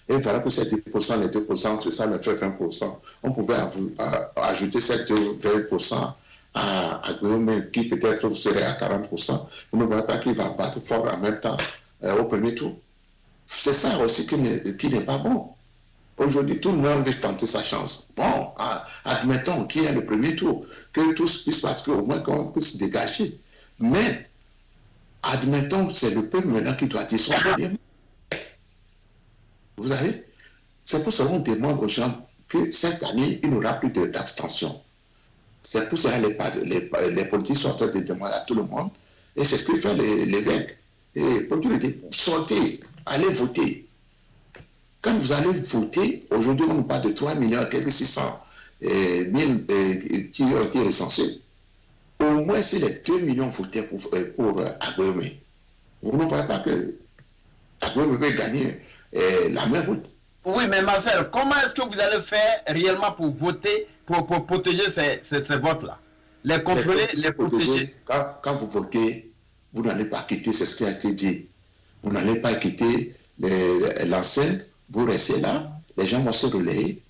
et voilà que ces 10%, les 2%, c'est ça, le fait 20%. On pouvait ajouter ces 20% à Gogo, qui peut-être serait à 40%. Vous ne voyez pas qu'il va battre fort en même temps au premier tour. C'est ça aussi qui n'est pas bon. Aujourd'hui, tout le monde veut tenter sa chance. Bon, admettons qu'il y a le premier tour, que tous puissent, parce qu'au moins qu'on puisse dégager. Mais, admettons, c'est le peuple maintenant qui doit dire son dernier. Vous savez, c'est pour cela qu'on demande aux gens que cette année, il n'y aura plus d'abstention. C'est pour cela que les politiques sont en train de demander à tout le monde, et c'est ce que fait l'évêque. Et pour tout le dire, sortez, allez voter. Quand vous allez voter, aujourd'hui on nous parle de 3 millions, quelques 600 000 qui ont été recensés. Au moins, si les 2 millions votaient pour Agoyome, vous ne voyez pas que Agoyome peut gagner la même vote. Oui, mais Marcel, comment est-ce que vous allez faire réellement pour voter, pour protéger ces votes-là? Les contrôler, les protéger. Quand vous votez, vous n'allez pas quitter, c'est ce qui a été dit. Vous n'allez pas quitter l'enceinte, vous restez là, les gens vont se relayer.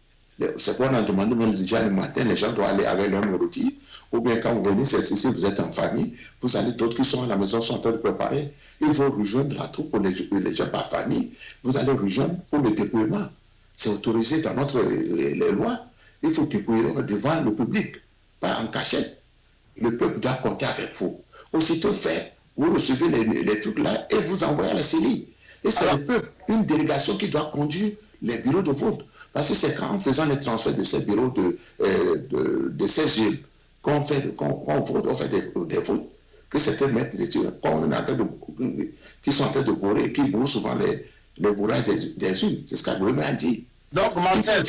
C'est quoi on a demandé même déjà le matin, les gens doivent aller avec leur nourriture. Ou bien quand vous venez, si vous êtes en famille, vous allez, d'autres qui sont à la maison sont en train de préparer. Ils vont rejoindre la troupe pour les gens par famille. Vous allez rejoindre pour le dépouillement. C'est autorisé dans les lois. Il faut dépouiller devant le public, pas en cachette. Le peuple doit compter avec vous. Aussitôt fait, vous recevez les trucs là et vous envoyez à la CELI. Et c'est le peuple, une délégation qui doit conduire les bureaux de vote. Parce que c'est en faisant les transferts de ces bureaux de ces îles qu'on vote, on fait des votes, que certains mettent des tirs, qui sont en train de bourrer, qui bourrent souvent les bourrages des unes. C'est ce qu'Agoyome a dit. Donc, Marcel,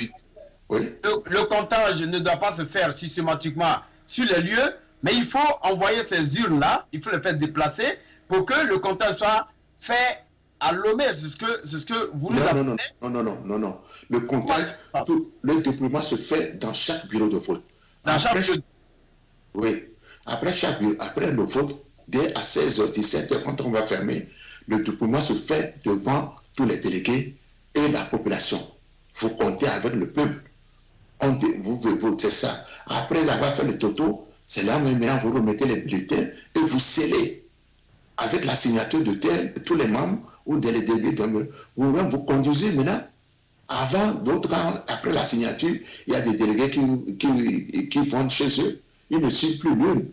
oui. le comptage ne doit pas se faire systématiquement sur les lieux, mais il faut envoyer ces urnes-là, il faut les faire déplacer pour que le comptage soit fait à Lomé. C'est ce que vous nous apprenez. Non. Le comptage, le dépouillement se fait dans chaque bureau de vote. Dans chaque bureau. Oui. Après le vote, dès à 16h, 17h, quand on va fermer, le dépouillement se fait devant tous les délégués et la population. Vous comptez avec le peuple. Vous votez ça. Après avoir fait le toto, c'est là maintenant vous remettez les bulletins et vous scellez avec la signature de tous les membres ou des délégués. Vous conduisez maintenant. Avant, d'autres, après la signature, il y a des délégués qui vont chez eux. Ils ne suivent plus l'une.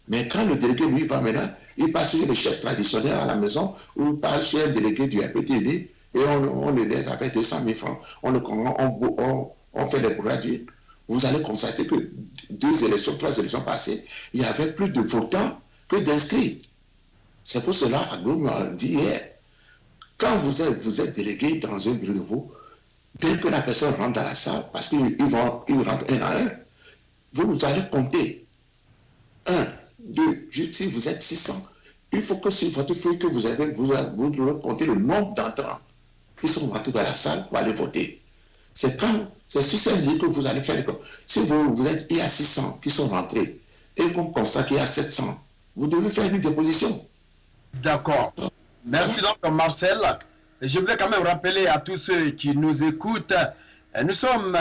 Mais quand le délégué, lui, va maintenant, il passe sur le chef traditionnel à la maison ou il passe sur un délégué du RPTD et on le laisse avec 200 000 francs. On fait des gradués. Vous allez constater que 2 élections, 3 élections passées, il y avait plus de votants que d'inscrits. C'est pour cela, Aglo m'a dit hier, quand vous êtes délégué dans un bureau de vote, dès que la personne rentre dans la salle, parce qu'ils rentrent un à un, vous allez compter. 1, 2, si vous êtes 600, il faut que sur votre feuille que vous avez, vous devez compter le nombre d'entrants qui sont rentrés dans la salle pour aller voter. C'est sur cette ligne que vous allez faire. Si il y a 600 qui sont rentrés et qu'on constate qu'il y a 700, vous devez faire une déposition. D'accord. Merci donc Marcel. Je voulais quand même rappeler à tous ceux qui nous écoutent, nous sommes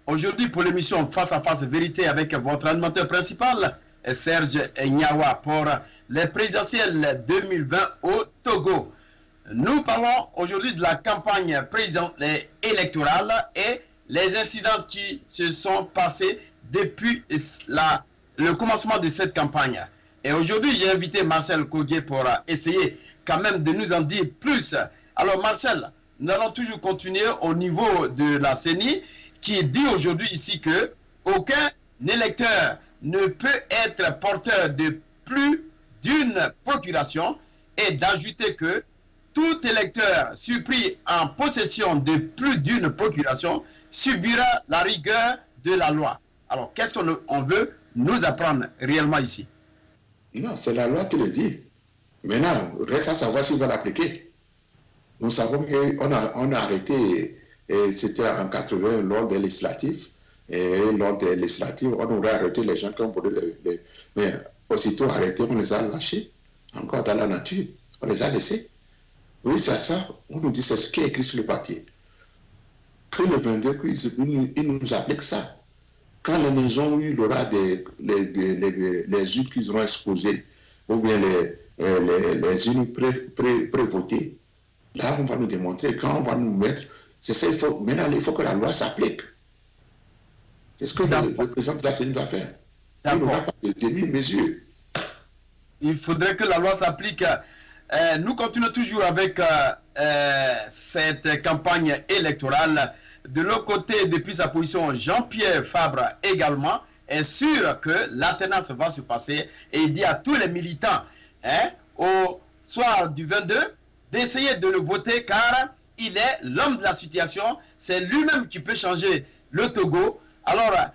aujourd'hui pour l'émission Face à Face Vérité avec votre animateur principal, Serge Nyawa, pour les présidentielles 2020 au Togo. Nous parlons aujourd'hui de la campagne électorale et les incidents qui se sont passés depuis le commencement de cette campagne. Et aujourd'hui, j'ai invité Marcel Kogué pour essayer quand même de nous en dire plus. Alors Marcel, nous allons toujours continuer au niveau de la CENI qui dit aujourd'hui ici que aucun électeur ne peut être porteur de plus d'une procuration et d'ajouter que tout électeur surpris en possession de plus d'une procuration subira la rigueur de la loi. Alors qu'est-ce qu'on veut nous apprendre réellement ici? Non, c'est la loi qui le dit. Maintenant, reste à savoir s'il va l'appliquer. Nous savons qu'on a arrêté, c'était en 80 lors des législatives, et lors des législatives, on aurait arrêté les gens qui ont voté, mais aussitôt arrêté, on les a lâchés, encore dans la nature, on les a laissés. Oui, c'est ça, on nous dit, c'est ce qui est écrit sur le papier. Que le 22, il nous applique ça. Quand les maisons où il y aura les urnes qui seront exposées, ou bien les urnes pré-votées, là, on va nous démontrer, quand on va nous mettre, c'est ça, maintenant, il faut que la loi s'applique. C'est ce que le président de la CENI doit faire. Il n'aura pas de demi-mesure. Il faudrait que la loi s'applique. Nous continuons toujours avec cette campagne électorale. De l'autre côté, depuis sa position, Jean-Pierre Fabre également est sûr que l'alternance va se passer et il dit à tous les militants au soir du 22 d'essayer de le voter car il est l'homme de la situation, c'est lui-même qui peut changer le Togo. Alors,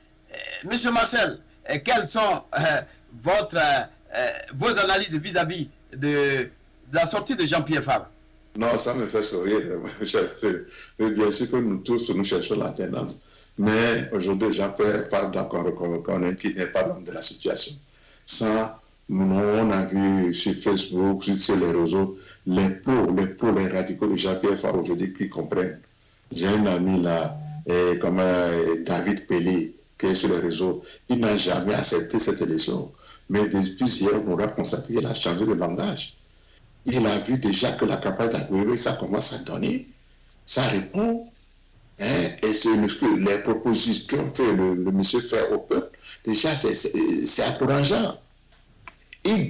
Monsieur Marcel, quelles sont vos analyses vis-à-vis de la sortie de Jean-Pierre Fabre? Non, ça me fait sourire. Bien sûr que nous tous, nous cherchons la tendance. Mais aujourd'hui, Jean-Pierre Fabre, d'accord, reconnaît qu'il n'est pas l'homme de la situation. Ça, on a vu sur Facebook, sur les réseaux, les pros, les radicaux de Jean-Pierre Fabre aujourd'hui qui comprennent. J'ai un ami là, comme David Pelé, qui est sur les réseaux. Il n'a jamais accepté cette élection. Mais depuis hier, on aura constaté qu'il a changé de langage. Il a vu déjà que la campagne d'Aguero, ça commence à donner. Ça répond. Et les propositions que le monsieur fait au peuple, déjà, c'est encourageant. Il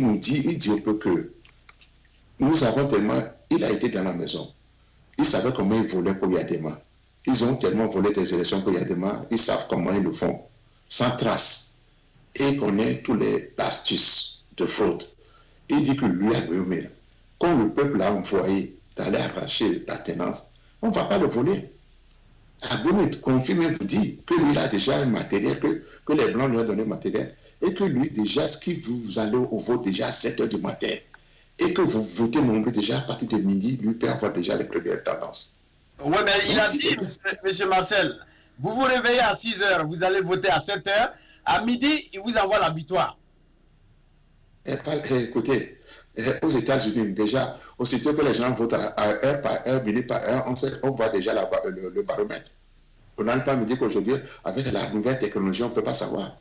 nous dit au peuple que nous avons tellement... Il a été dans la maison. Il savait comment il volait pour Yadema. Ils ont tellement volé des élections pour Yadema, ils savent comment ils le font. Sans trace. Et il connaît tous les astuces de fraude. Il dit que lui, quand le peuple a envoyé d'aller arracher la tenance, on ne va pas le voler. Agoumé confirme et vous dit que lui, il a déjà un matériel, que les Blancs lui ont donné un matériel, et que lui, déjà, ce qui vous allez au vote déjà à 7 h du matin, et que vous votez nombreux déjà à partir de midi, lui peut avoir déjà les premières tendances. Oui, mais il a dit, M. Marcel, vous vous réveillez à 6 h, vous allez voter à 7 h, à midi, il vous envoie la victoire. Écoutez, aux États-Unis, déjà, aussitôt que les gens votent à heure par heure, minute par heure, on voit déjà le baromètre. On n'a pas me dire qu'aujourd'hui, avec la nouvelle technologie, on ne peut pas savoir.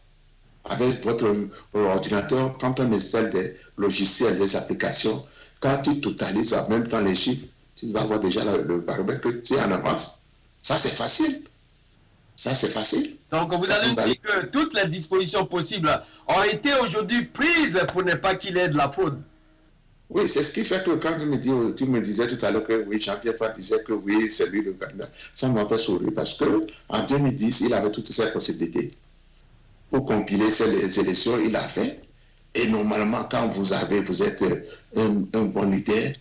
Avec votre ordinateur, quand on installe des logiciels, des applications, quand tu totalises en même temps les chiffres, tu vas voir déjà le baromètre que tu es en avance. Ça, c'est facile. Ça, c'est facile. Donc, vous allez dire que toutes les dispositions possibles ont été aujourd'hui prises pour ne pas qu'il y ait de la fraude. Oui, c'est ce qui fait que quand tu me disais tout à l'heure que oui, Jean-Pierre Fall disait que oui, c'est lui le candidat, ça m'a fait sourire parce qu'en 2010, il avait toutes ces possibilités. Pour compiler ces élections, il a fait. Et normalement, quand vous êtes un bon leader,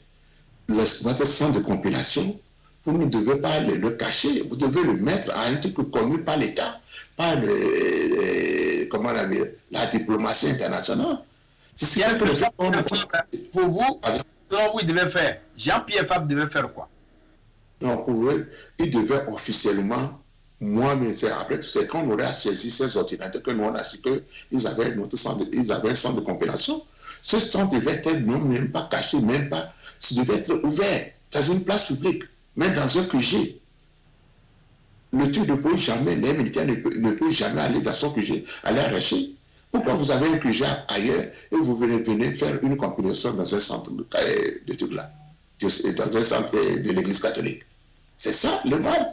votre centre de compilation, vous ne devez pas le cacher, vous devez le mettre à un truc connu par l'État, par comment on appelle, la diplomatie internationale. C'est ce que pour vous, selon vous, il devait faire. Jean-Pierre Fabre devait faire quoi? Non, pour eux, il devait officiellement, moi, mais c'est après, c'est quand on aurait saisi ces ordinateurs que nous on a su qu'ils avaient un centre de compilation. Ce centre devait être non même pas caché, même pas, ça devait être ouvert dans une place publique, même dans un QG. Le truc ne peut jamais, les militaires ne peuvent jamais aller dans son QG, aller arracher. Pourquoi vous avez un QG ailleurs et vous venez faire une compilation dans un centre de trucs là, dans un centre de l'église catholique? C'est ça le mal.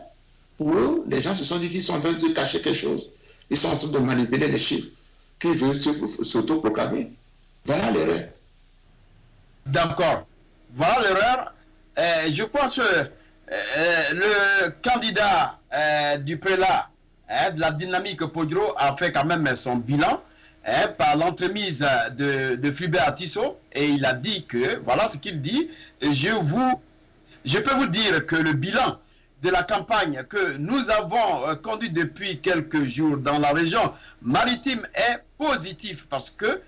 Pour eux, les gens se sont dit qu'ils sont en train de cacher quelque chose. Ils sont en train de manipuler les chiffres, qu'ils veulent s'autoproclamer. Voilà l'erreur. D'accord. Voilà l'erreur. Je pense que le candidat du prélat de la dynamique Podro a fait quand même son bilan par l'entremise de Flubert Tissot, et il a dit que, voilà ce qu'il dit, je peux vous dire que le bilan de la campagne que nous avons conduite depuis quelques jours dans la région maritime est positif, parce que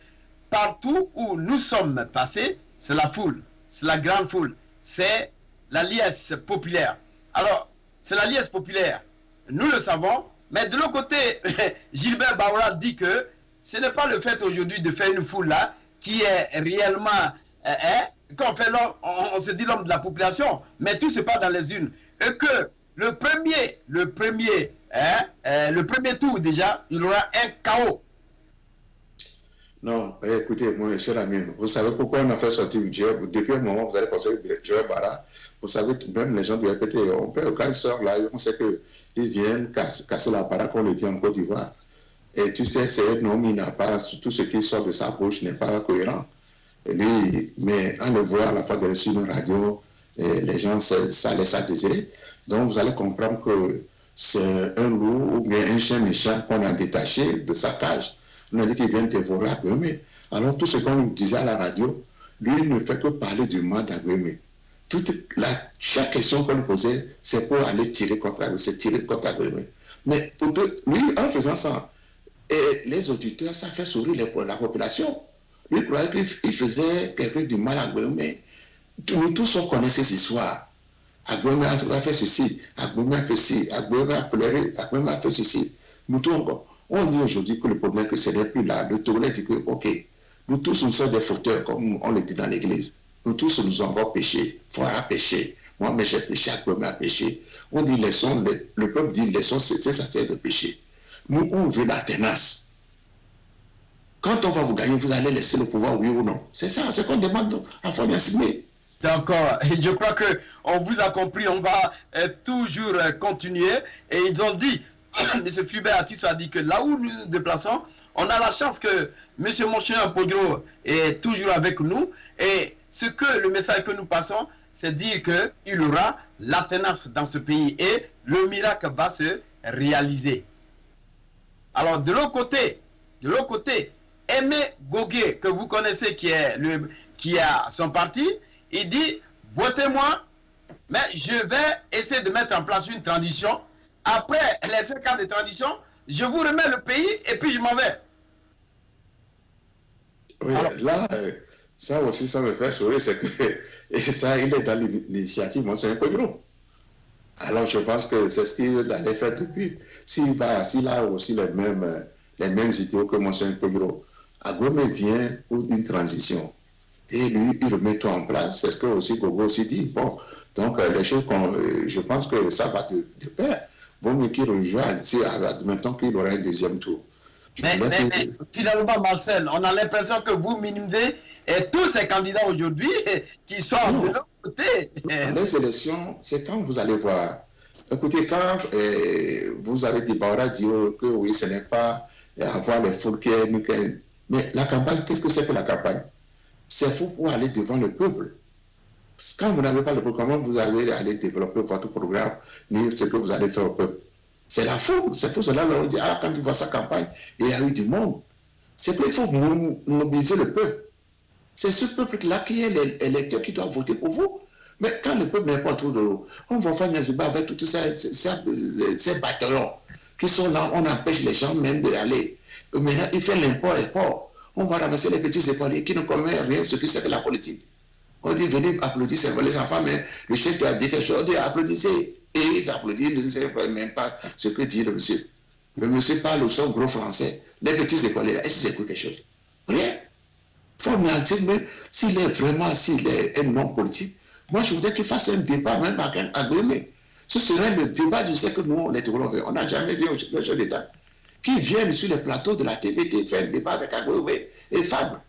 partout où nous sommes passés, c'est la foule, c'est la grande foule, c'est la liesse populaire. Alors, c'est la liesse populaire, nous le savons, mais de l'autre côté, Gilbert Baoura dit que ce n'est pas le fait aujourd'hui de faire une foule là qui est réellement, quand on fait l'homme, on se dit l'homme de la population, mais tout se passe dans les urnes. Et que le premier tour déjà, il y aura un chaos. Non, écoutez, mon cher ami, vous savez pourquoi on a fait sortir Joël? Depuis un moment, vous allez penser que Joël Bara, vous savez, même les gens du RPT, quand ils sortent là, on sait qu'ils viennent casser l'apparat, qu'on le dit en Côte d'Ivoire. Et tu sais, c'est un homme, il n'a pas, tout ce qui sort de sa bouche n'est pas cohérent. Et lui, mais en le voit à la fois de sur une radio, les gens, ça laisse à désirer. Donc vous allez comprendre que c'est un loup ou bien un chien méchant qu'on a détaché de sa cage. On a dit qu'il vient dévorer Agbemé. Alors tout ce qu'on nous disait à la radio, lui ne fait que parler du mal d'Agbemé. Chaque question qu'on lui posait, c'est pour aller tirer contre Agbemé. Mais lui, en faisant ça, et les auditeurs, ça fait sourire la population. Lui croyait qu'il faisait quelque chose du mal à Agbemé. Nous tous, on connaît ces histoires. Agbemé a fait ceci, Agbemé a fait ci, Agbemé a pleuré, Agbemé a fait ceci. Nous tous, on dit aujourd'hui que le problème, que ce n'est plus là. Le Togolais dit que, ok, nous tous, nous sommes des fauteurs, comme on le dit dans l'église. Nous tous, nous avons péché. Frère a péché. Moi, mais j'ai péché, Agbemé a péché. On dit le peuple dit leçon, c'est ça, c'est de péché. Nous, on veut la tenace. Quand on va vous gagner, vous allez laisser le pouvoir, oui ou non. C'est ça, c'est qu'on demande à Fabien Signé. D'accord. Et je crois qu'on vous a compris, on va toujours continuer. Et ils ont dit, M. Flubert Tissot a dit que là où nous nous déplaçons, on a la chance que M. Monseigneur Podro est toujours avec nous. Et le message que nous passons, c'est dire qu'il y aura la tenace dans ce pays et le miracle va se réaliser. Alors, de l'autre côté, Aimé Gogué, que vous connaissez, qui a son parti, il dit, votez-moi, mais je vais essayer de mettre en place une transition. Après les 5 ans de transition, je vous remets le pays et puis je m'en vais. Oui, alors, là, ça aussi, ça me fait sourire, c'est que et ça, il est dans l'initiative, moi, c'est un peu gros. Alors, je pense que c'est ce qu'il allait faire depuis. S'il a aussi les mêmes idéaux que moi, c'est un peu gros. Agoué vient pour une transition. Et lui, il remet tout en place. C'est ce que aussi Gogo aussi dit. Bon, donc les choses, je pense que ça va de pair. Vaut mieux qu'il rejoigne, si admettons qu'il aura un deuxième tour. Mais finalement, Marcel, on a l'impression que vous minimisez tous ces candidats aujourd'hui qui sont de l'autre côté. Les élections, c'est quand vous allez voir. Écoutez, quand vous avez des barras dire que oui, ce n'est pas avoir les foules qui est... Mais la campagne, qu'est-ce que c'est que la campagne? C'est fou pour aller devant le peuple. Quand vous n'avez pas le peuple, comment vous allez aller développer votre programme, ni ce que vous allez faire au peuple? C'est la foule. C'est pour cela qu'on dit, ah, quand tu vois sa campagne, il y a eu du monde. C'est qu'il faut mobiliser le peuple. C'est ce peuple-là qui est l'électeur qui doit voter pour vous. Mais quand le peuple n'est pas autour de vous, on va faire Niaziba avec tous ces bataillons qui sont là, on empêche les gens même d'aller. Maintenant, il fait l'import-export. On va ramasser les petits écoliers qui ne connaissent rien ce que c'est que la politique. On dit, venez applaudir, c'est les enfants, mais le chef a dit quelque chose, on dit, applaudissez. Et ils applaudissent, ils ne savent même pas ce que dit le monsieur. Le monsieur parle son gros français. Les petits écoliers, est-ce que c'est quelque chose? Rien. Il faut mentir, mais s'il est un homme politique, moi je voudrais qu'il fasse un débat même avec un Agoué. Ce serait le débat du siècle que nous, les Togolais, on n'a jamais vu au chef d'État. Qui viennent sur les plateaux de la TVT faire un débat avec Agoué et Fabre.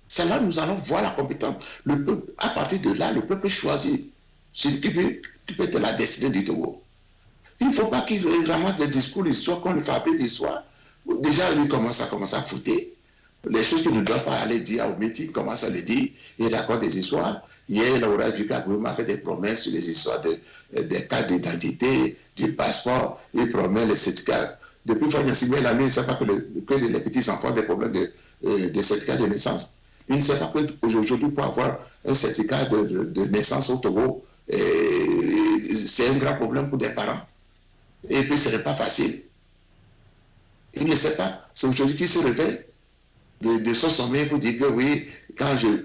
C'est là que nous allons voir la compétence. Le peuple, à partir de là, le peuple choisit celui qui peut être la destinée du Togo. Il ne faut pas qu'il ramasse des discours, l'histoire, qu'on lui fabrique l'histoire. Déjà, lui commence à foutre. Les choses qu'il ne doit pas aller dire au meeting, il commence à les dire. Il est d'accord des histoires. Hier, on a vu qu'Agoué m'a fait des promesses sur les histoires des cartes d'identité, du passeport. Il promet les certificats. Depuis Fania Sibé, la nuit, il ne sait pas que les petits-enfants ont des problèmes de certificat de naissance. Il ne sait pas qu'aujourd'hui, pour avoir un certificat de naissance au Togo, c'est un grand problème pour des parents. Et puis, ce n'est pas facile. Il ne sait pas. C'est aujourd'hui qu'il se réveille de son sommeil pour dire que oui,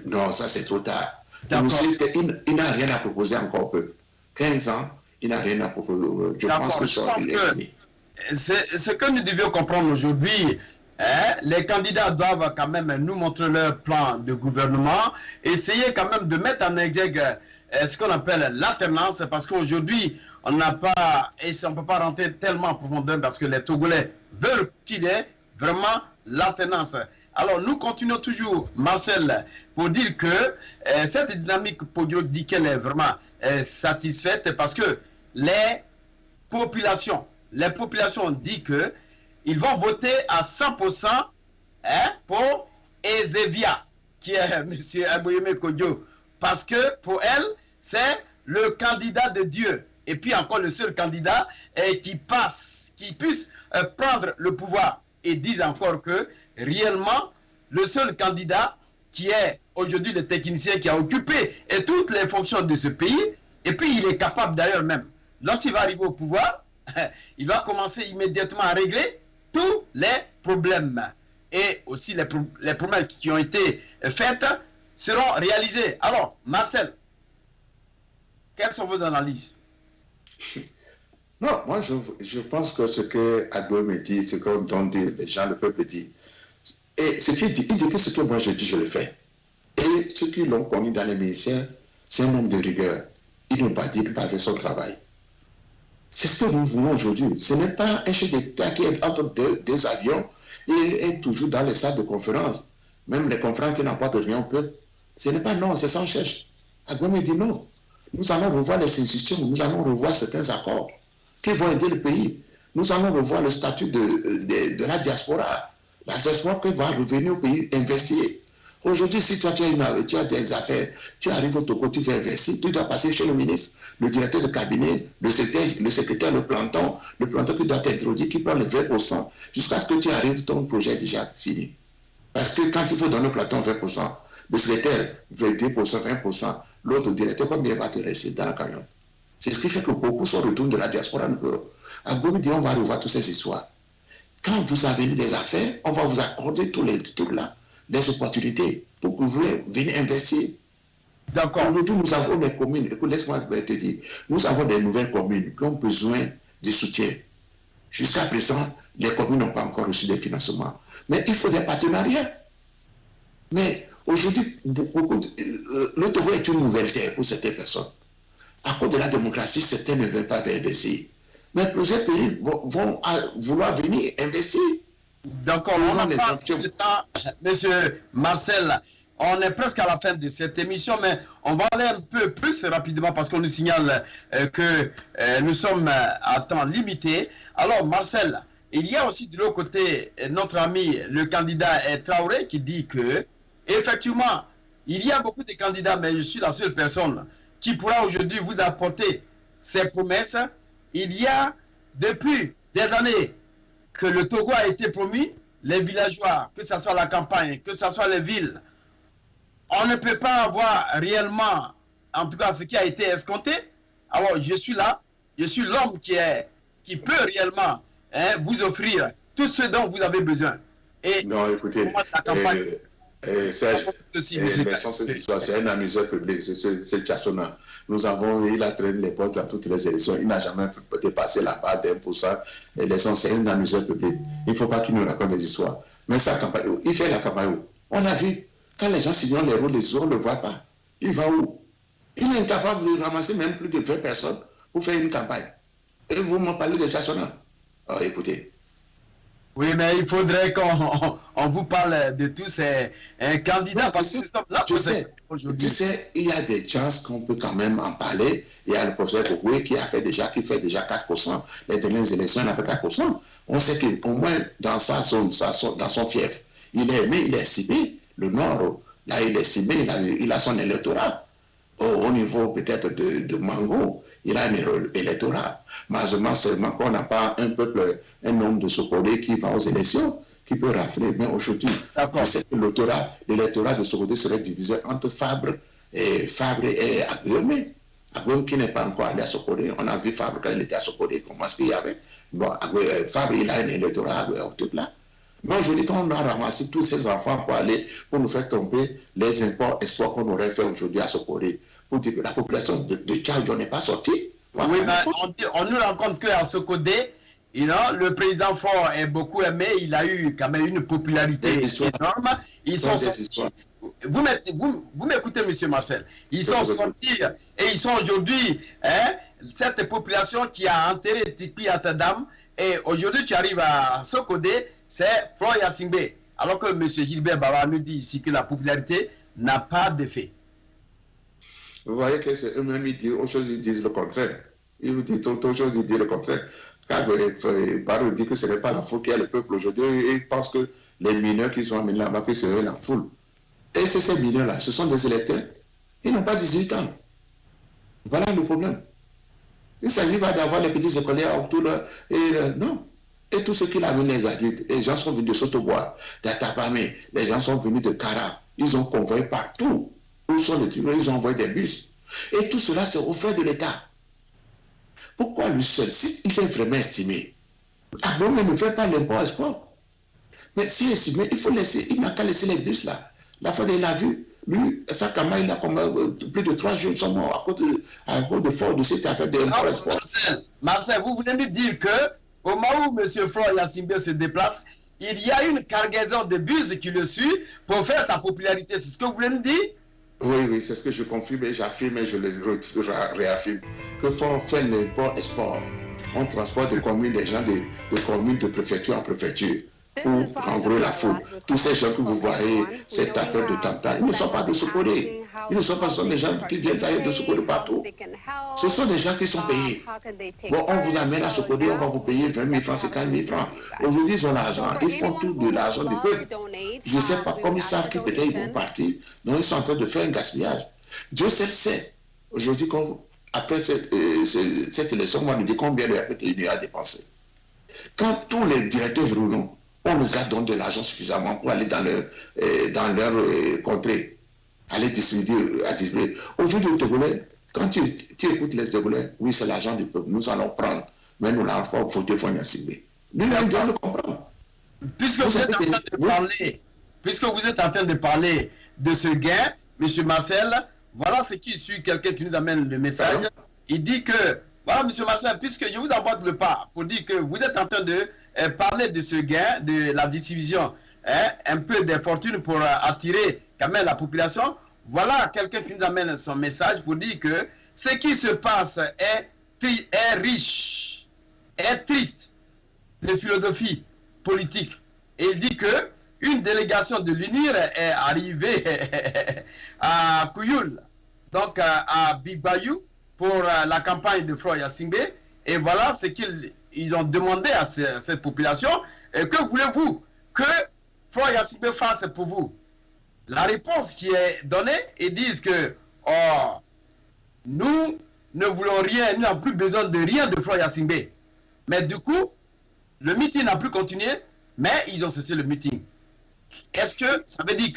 non, ça c'est trop tard. Il n'a rien à proposer encore au peuple. 15 ans, il n'a rien à proposer. Je pense que ça, il est fini. Ce que nous devions comprendre aujourd'hui, les candidats doivent quand même nous montrer leur plan de gouvernement, essayer quand même de mettre en exergue ce qu'on appelle l'alternance, parce qu'aujourd'hui, on n'a pas, et on ne peut pas rentrer tellement en profondeur parce que les Togolais veulent qu'il y ait vraiment l'alternance. Alors, nous continuons toujours, Marcel, pour dire que cette dynamique politique dit qu'elle est vraiment satisfaite parce que les populations disent qu'ils vont voter à 100% pour Ezevia, qui est M. Aboyeme Kodjo, parce que pour elle, c'est le candidat de Dieu. Et puis encore le seul candidat qui puisse prendre le pouvoir. Et disent encore que réellement, le seul candidat qui est aujourd'hui le technicien qui a occupé toutes les fonctions de ce pays, et puis il est capable d'ailleurs même, lorsqu'il va arriver au pouvoir, il va commencer immédiatement à régler tous les problèmes. Et aussi les promesses qui ont été faites seront réalisées. Alors, Marcel, quelles sont vos analyses? Non, moi je pense que ce que Agoué me dit, ce qu'ont dit les gens, le peuple dit, et ce qu'il dit, il dit que ce que moi je dis, je le fais. Et ceux qui l'ont connu dans les ministères, c'est un homme de rigueur. Il ne va pas faire son travail. C'est ce que nous voulons aujourd'hui. Ce n'est pas un chef d'État qui est entre deux avions et est toujours dans les salles de conférence. Même les conférences qui n'apportent rien au peuple. Ce n'est pas non, c'est sans cherche. Agoué me dit non. Nous allons revoir les institutions, nous allons revoir certains accords qui vont aider le pays. Nous allons revoir le statut de la diaspora. La diaspora qui va revenir au pays investir. Aujourd'hui, si toi tu as des affaires, tu arrives au Togo, tu veux investir, tu dois passer chez le ministre, le directeur de cabinet, le secrétaire, le planton qui doit t'introduire, qui prend le 20%, jusqu'à ce que tu arrives, ton projet est déjà fini. Parce que quand il faut donner au planton 20%, le secrétaire veut 10%, 20%, l'autre directeur, combien va te rester dans le camion? C'est ce qui fait que beaucoup sont retournés de la diaspora. Agoué dit on va revoir toutes ces histoires. Quand vous avez des affaires, on va vous accorder tous les trucs là, des opportunités pour que vous venez investir. D'accord. Aujourd'hui, nous avons des communes, écoute, laisse-moi te dire, nous avons des nouvelles communes qui ont besoin de soutien. Jusqu'à présent, les communes n'ont pas encore reçu des financements. Mais il faut des partenariats. Mais aujourd'hui, le Togo est une nouvelle terre pour certaines personnes. À cause de la démocratie, certains ne veulent pas investir. Mais plusieurs pays vont vouloir venir investir. Donc, on n'a pas le temps, monsieur Marcel. On est presque à la fin de cette émission, mais on va aller un peu plus rapidement parce qu'on nous signale que nous sommes à temps limité. Alors, Marcel, il y a aussi de l'autre côté notre ami, le candidat Traoré, qui dit que, effectivement, il y a beaucoup de candidats, mais je suis la seule personne qui pourra aujourd'hui vous apporter ces promesses. Il y a, depuis des années, que le Togo a été promis, les villageois, que ce soit la campagne, que ce soit les villes, on ne peut pas avoir réellement, en tout cas, ce qui a été escompté. Alors, je suis là, je suis l'homme qui peut réellement vous offrir tout ce dont vous avez besoin. Et non, écoutez, la campagne, Serge, c'est un amuseur public, c'est Tchassona. Il a traîné les portes dans toutes les élections, il n'a jamais dépassé la barre d'1%. L'élection, c'est un amuseur public. Il ne faut pas qu'il nous raconte des histoires. Mais sa campagne, il fait la campagne où? On a vu, quand les gens signent les rôles, les autres ne le voient pas. Il va où? Il est incapable de ramasser même plus de 20 personnes pour faire une campagne. Et vous m'en parlez de Tchassona. Oh, écoutez. Oui, mais il faudrait qu'on vous parle de tous ces candidats, parce que nous sommes là pour aujourd'hui. Tu sais, il y a des chances qu'on peut quand même en parler. Il y a le professeur Koué qui fait déjà 4%. Les dernières élections, il a fait 4%. On sait qu'au moins dans son fief, il est aimé, il est ciblé. Le Nord, là, il est ciblé, il a son électorat. Au niveau peut-être de Mango, il a un électorat. Malheureusement, seulement qu'on n'a pas un peuple, un nombre de Sokodé qui va aux élections, qui peut rafler. Mais aujourd'hui, je sais que l'électorat de Sokodé serait divisé entre Fabre et Aguilomé. Aguilomé qui n'est pas encore allé à Sokodé. On a vu Fabre quand il était à Sokodé, comment est-ce qu'il y avait. Bon, Fabre, il a un électorat tout là. Mais aujourd'hui, quand on a ramassé tous ces enfants pour nous faire tomber les imports espoirs qu'on aurait fait aujourd'hui à Sokodé, pour dire que la population de Tchadjo n'est pas sortie. Oui, mais on nous rend compte qu'à Sokodé, le président Faure est beaucoup aimé, il a eu quand même une popularité énorme. Ils sont sortis. Vous m'écoutez, monsieur Marcel. Ils sont sortis et ils sont aujourd'hui cette population qui a enterré Tikpi Atadam. Et aujourd'hui, tu arrives à Sokodé, c'est Flore Yassimbe. Alors que M. Gilbert Baba nous dit ici que la popularité n'a pas d'effet. Vous voyez que c'est eux-mêmes, ils disent le contraire. Ils disent autre chose, ils disent le contraire. Quand Barreau dit que ce n'est pas la foule qui a le peuple aujourd'hui, ils pensent que les mineurs qui sont amenés là-bas, que c'est eux la foule. Et c'est ces mineurs-là, ce sont des électeurs. Ils n'ont pas 18 ans. Voilà le problème. Il s'agit pas d'avoir les petits écoliers autour là. Non. Et tout ce qu'il a amené les adultes, les gens sont venus de Sotobois, d'Atapamé, les gens sont venus de Kara. Ils ont convoyé partout. Où sont les tribunaux? Ils ont envoyé des bus. Et tout cela, c'est au frais de l'État. Pourquoi lui seul, s'il est vraiment estimé, Agbomé ne fait pas l'impôt export. Mais s'il est estimé, il faut laisser, il n'a qu'à laisser les bus là. La fois il a vu, lui, Sakama, il a plus de 3 jours, ils sont morts à cause de Ford de cette affaire de l'impôt export. Marcel, vous voulez nous dire que au moment où M. Flore Yassimbe se déplace, il y a une cargaison de bus qui le suit pour faire sa popularité. C'est ce que vous voulez nous dire? Oui, c'est ce que je confirme et j'affirme et je le réaffirme. Que faut faire l'import-export. On transporte des communes, des gens de communes de préfecture en préfecture pour renvoyer la foule. Tous ces gens que vous voyez, cette appel de Tanta, ils ne sont pas de Sokodé. Ils ne sont pas des gens qui viennent d'ailleurs de Sokodé partout. Ce sont des gens qui sont payés. Bon, on vous amène à Sokodé, on va vous payer 20 000 francs, 50 000 francs. Aujourd'hui, ils ont l'argent. Ils font tout de l'argent du peuple. Je ne sais pas, comme ils savent que peut-être ils vont partir, donc ils sont en train de faire un gaspillage. Dieu seul sait. Aujourd'hui, après cette élection, on va nous dire combien il a dépensé. Quand tous les directeurs ruraux, on nous a donné de l'argent suffisamment pour aller dans leur contrée, aller distribuer. Aujourd'hui, au Togolais, quand tu écoutes les Togolais, oui, c'est l'argent du peuple, nous allons prendre, mais nous n'allons pas voter pour Yassimbe. Lui-même doit le comprendre. Puisque vous êtes en train de parler de ce gain, M. Marcel, voilà ce qui suit quelqu'un qui nous amène le message. Il dit que, voilà M. Marcel, puisque je vous emboîte le pas pour dire que vous êtes en train de parler de ce gain, de la distribution un peu de fortune pour attirer quand même la population. Voilà quelqu'un qui nous amène son message pour dire que ce qui se passe est riche, est triste de philosophie politique. Et il dit que une délégation de l'UNIR est arrivée à Kouyoul, donc à Big Bayou, pour la campagne de Froy Yassingbe. Et voilà ce qu'ils ont demandé à cette population. Et que voulez-vous que Froy Yassingbe fasse pour vous? La réponse qui est donnée, ils disent que nous ne voulons rien, nous n'avons plus besoin de rien de Froy Yassingbe. Mais du coup, le meeting n'a plus continué, mais ils ont cessé le meeting. Est-ce que ça veut dire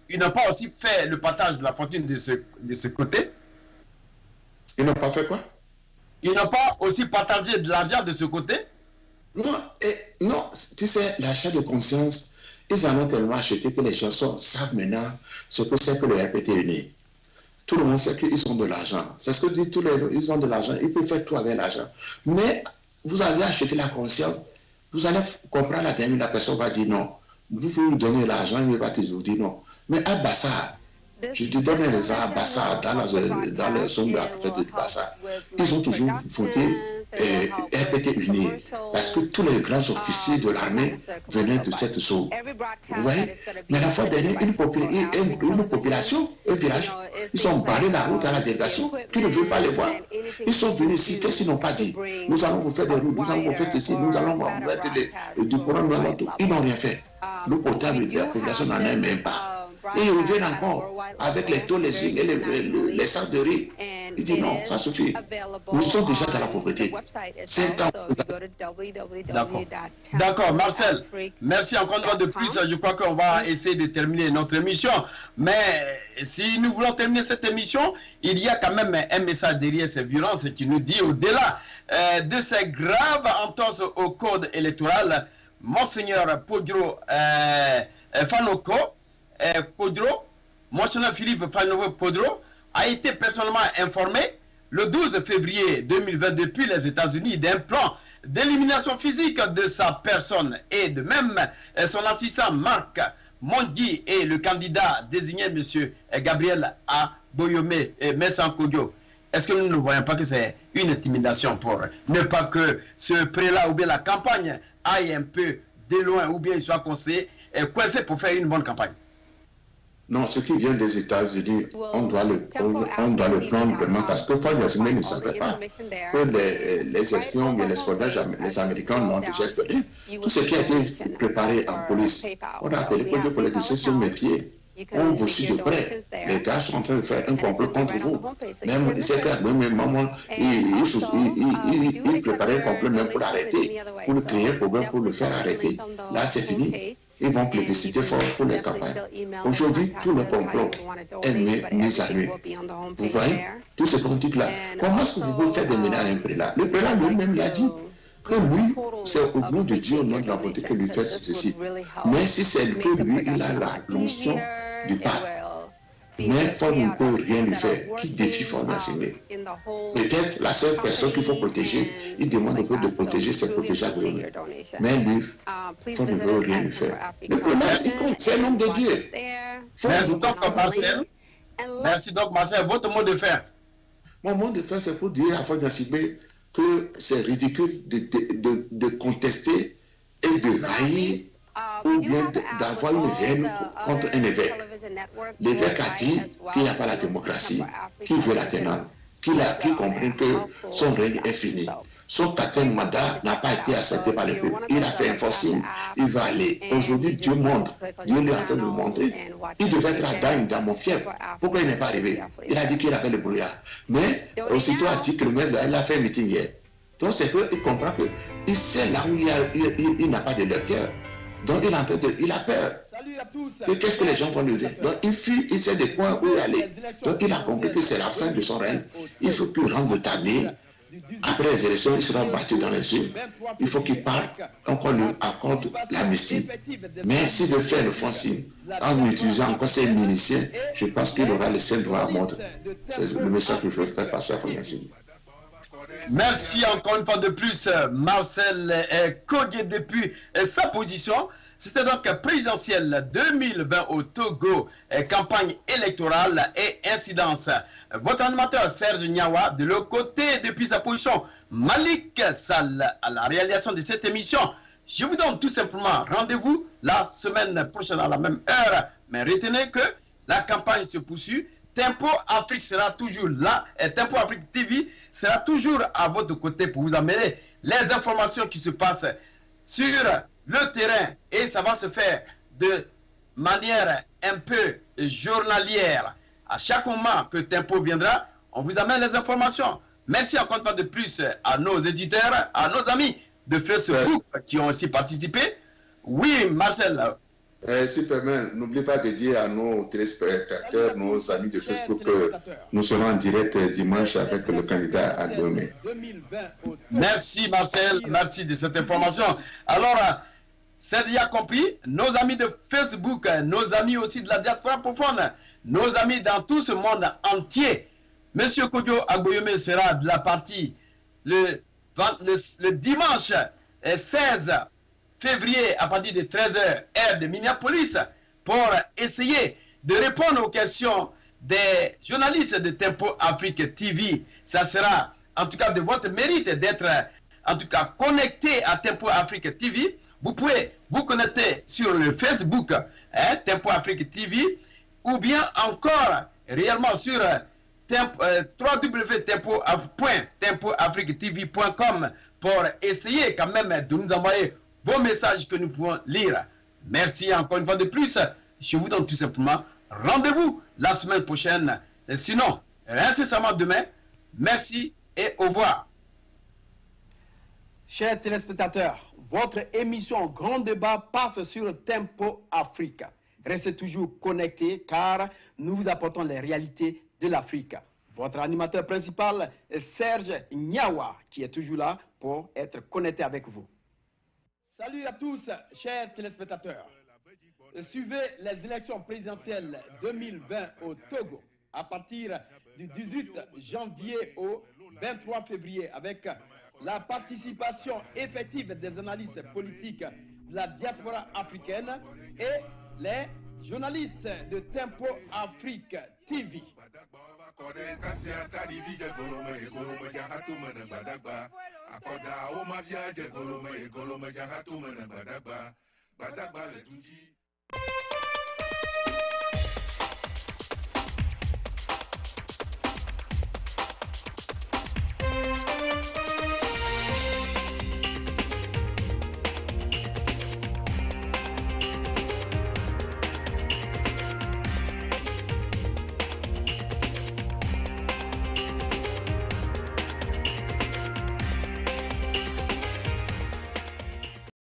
qu'ils n'ont pas aussi fait le partage de la fortune de ce côté? Ils n'ont pas fait quoi? Ils n'ont pas aussi partagé de l'argent de ce côté? Non, non, tu sais, l'achat de conscience, ils en ont tellement acheté que les gens savent maintenant ce que c'est que le RPT uni. Tout le monde sait qu'ils ont de l'argent. C'est ce que disent tous les gens, ils ont de l'argent, ils peuvent faire tout avec l'argent. Mais vous allez acheter la conscience, vous allez comprendre la dernière, la personne va dire non. Vous pouvez lui donner l'argent, il va toujours dire non. Mais à Bassar, je te donne les à Bassar, dans la zone de la fête de Bassar, ils ont toujours voté RPT uni, parce que tous les grands officiers de l'armée venaient de cette zone. Vous voyez? Mais la fois dernière, une population, un village, ils ont barré la route à la délégation, qui ne veut pas les voir. Ils sont venus ici, qu'est-ce qu'ils n'ont pas dit? Nous allons vous faire des routes, nous allons vous faire ceci, nous allons vous mettre du courant, ils n'ont rien fait. L'eau potable, la population n'en aime même pas. Et ils reviennent encore avec les taux, les signes et les sacs de riz. Ils disent non, ça suffit. Nous sommes déjà dans la pauvreté. 5 ans. D'accord, Marcel. Merci encore une fois de plus. Je crois qu'on va essayer de terminer notre émission. Mais si nous voulons terminer cette émission, il y a quand même un message derrière ces violences qui nous dit au-delà de ces graves entorses au code électoral, Monseigneur Podro Fanoko Podro, Monseigneur Philippe Fanoko Podro, a été personnellement informé le 12 février 2020 depuis les États-Unis d'un plan d'élimination physique de sa personne et de même son assistant Marc Mondi et le candidat désigné M. Gabriel Aboyome et Messankodio. Est-ce que nous ne voyons pas que c'est une intimidation pour ne pas que ce prélat ou bien la campagne aille un peu de loin ou bien il soit coincé pour faire une bonne campagne? Non, ce qui vient des États-Unis, on doit le prendre vraiment parce que Froy Yassingbe ne savait pas que les espions, bien l'espionnage, les Américains l'ont déjà espionné. Tout ce qui a été préparé en police, on a appelé que les politiciens se méfier. On vous suit de près. Les gars sont en train de faire un complot contre vous. Même, c'est que même maman, il préparait un complot même pour l'arrêter, pour le créer un problème, pour le faire arrêter. Là, c'est fini. Ils vont plébisciter fort pour les campagnes. Aujourd'hui, tout le complot est mis à nu. Vous voyez, tout ce politique-là. Comment est-ce que vous pouvez faire des ménages à un prélat? Le prélat lui-même l'a dit. Que lui, c'est au nom de Dieu, au nom de la volonté que lui fait ceci. Mais si c'est que lui, il a la notion du pape. Mais Ford ne peut rien lui faire. Qui défie Froy Yassingbe? Peut-être la seule personne qu'il faut protéger, il demande au fait de protéger, c'est protéger Aboyome. Mais lui, Ford ne peut rien lui faire. Le problème, c'est un homme de Dieu. Merci donc, Marcel. Merci donc, Marcel. Votre mot de fin? Mon mot de fin, c'est pour dire à Froy Yassingbe que c'est ridicule de contester et de haïr ou bien d'avoir une haine contre un évêque. L'évêque a dit qu'il n'y a pas la démocratie, qu'il veut la tenante, qu'il comprend que son règne est fini. Son quatrième mandat n'a pas été accepté par le peuple. Il a fait un forcing, il va aller. Aujourd'hui, Dieu montre, Dieu lui est en train de le montrer. Il devait être à dans mon fièvre. Pourquoi il n'est pas arrivé? Il a dit qu'il avait le brouillard. Mais aussitôt à 10 km, il a fait un meeting hier. Donc c'est qu'il comprend qu'il sait là où il n'a pas de lecteur. Donc il a peur. Et qu'est-ce que les gens vont lui dire? Donc il fuit, il sait des points où aller. Donc il a compris que c'est la fin de son règne. Il faut qu'il rentre de tablier. Après les élections, il sera battu dans les yeux. Il faut qu'il parte, qu'on lui accorde l'amnistie. Mais s'il veut faire le forcing, en utilisant encore ses miliciens, je pense qu'il aura le seul droit à mordre. C'est le message que je veux faire passer à Froy Yassingbe. Merci encore une fois de plus, Marcel Kogué, depuis sa position. C'était donc présidentielle 2020 au Togo, campagne électorale et incidence. Votre animateur Serge Niawa, de l'autre côté, depuis sa position, Malik Sall, à la réalisation de cette émission. Je vous donne tout simplement rendez-vous la semaine prochaine à la même heure. Mais retenez que la campagne se poursuit. Tempo Afrique sera toujours là et Tempo Afrique TV sera toujours à votre côté pour vous amener les informations qui se passent sur le terrain et ça va se faire de manière un peu journalière. À chaque moment que Tempo viendra, on vous amène les informations. Merci encore une fois de plus à nos éditeurs, à nos amis de Facebook qui ont aussi participé. Oui, Marcel. Superman, n'oublie pas de dire à nos téléspectateurs, nos amis de Facebook que nous serons en direct dimanche avec le candidat à Lomé. Merci Marcel, merci de cette information. Alors, c'est déjà compris, nos amis de Facebook, nos amis aussi de la diaspora profonde, nos amis dans tout ce monde entier. Monsieur Kodjo Agboyome sera de la partie le dimanche 16 février à partir de 13h, heure de Minneapolis, pour essayer de répondre aux questions des journalistes de Tempo Afrique TV. Ça sera en tout cas de votre mérite d'être en tout cas connecté à Tempo Afrique TV. Vous pouvez vous connecter sur le Facebook Tempo Afrique TV ou bien encore réellement sur www.tempoafriquetv.com pour essayer quand même de nous envoyer vos messages que nous pouvons lire. Merci encore une fois de plus. Je vous donne tout simplement rendez-vous la semaine prochaine. Et sinon, incessamment demain. Merci et au revoir. Chers téléspectateurs, votre émission Grand Débat passe sur Tempo Africa. Restez toujours connectés car nous vous apportons les réalités de l'Afrique. Votre animateur principal est Serge Niawa qui est toujours là pour être connecté avec vous. Salut à tous, chers téléspectateurs. Suivez les élections présidentielles 2020 au Togo à partir du 18 janvier au 23 février avec la participation effective des analystes politiques de la diaspora africaine et les journalistes de Tempo Afrique TV. Badagba le tunji.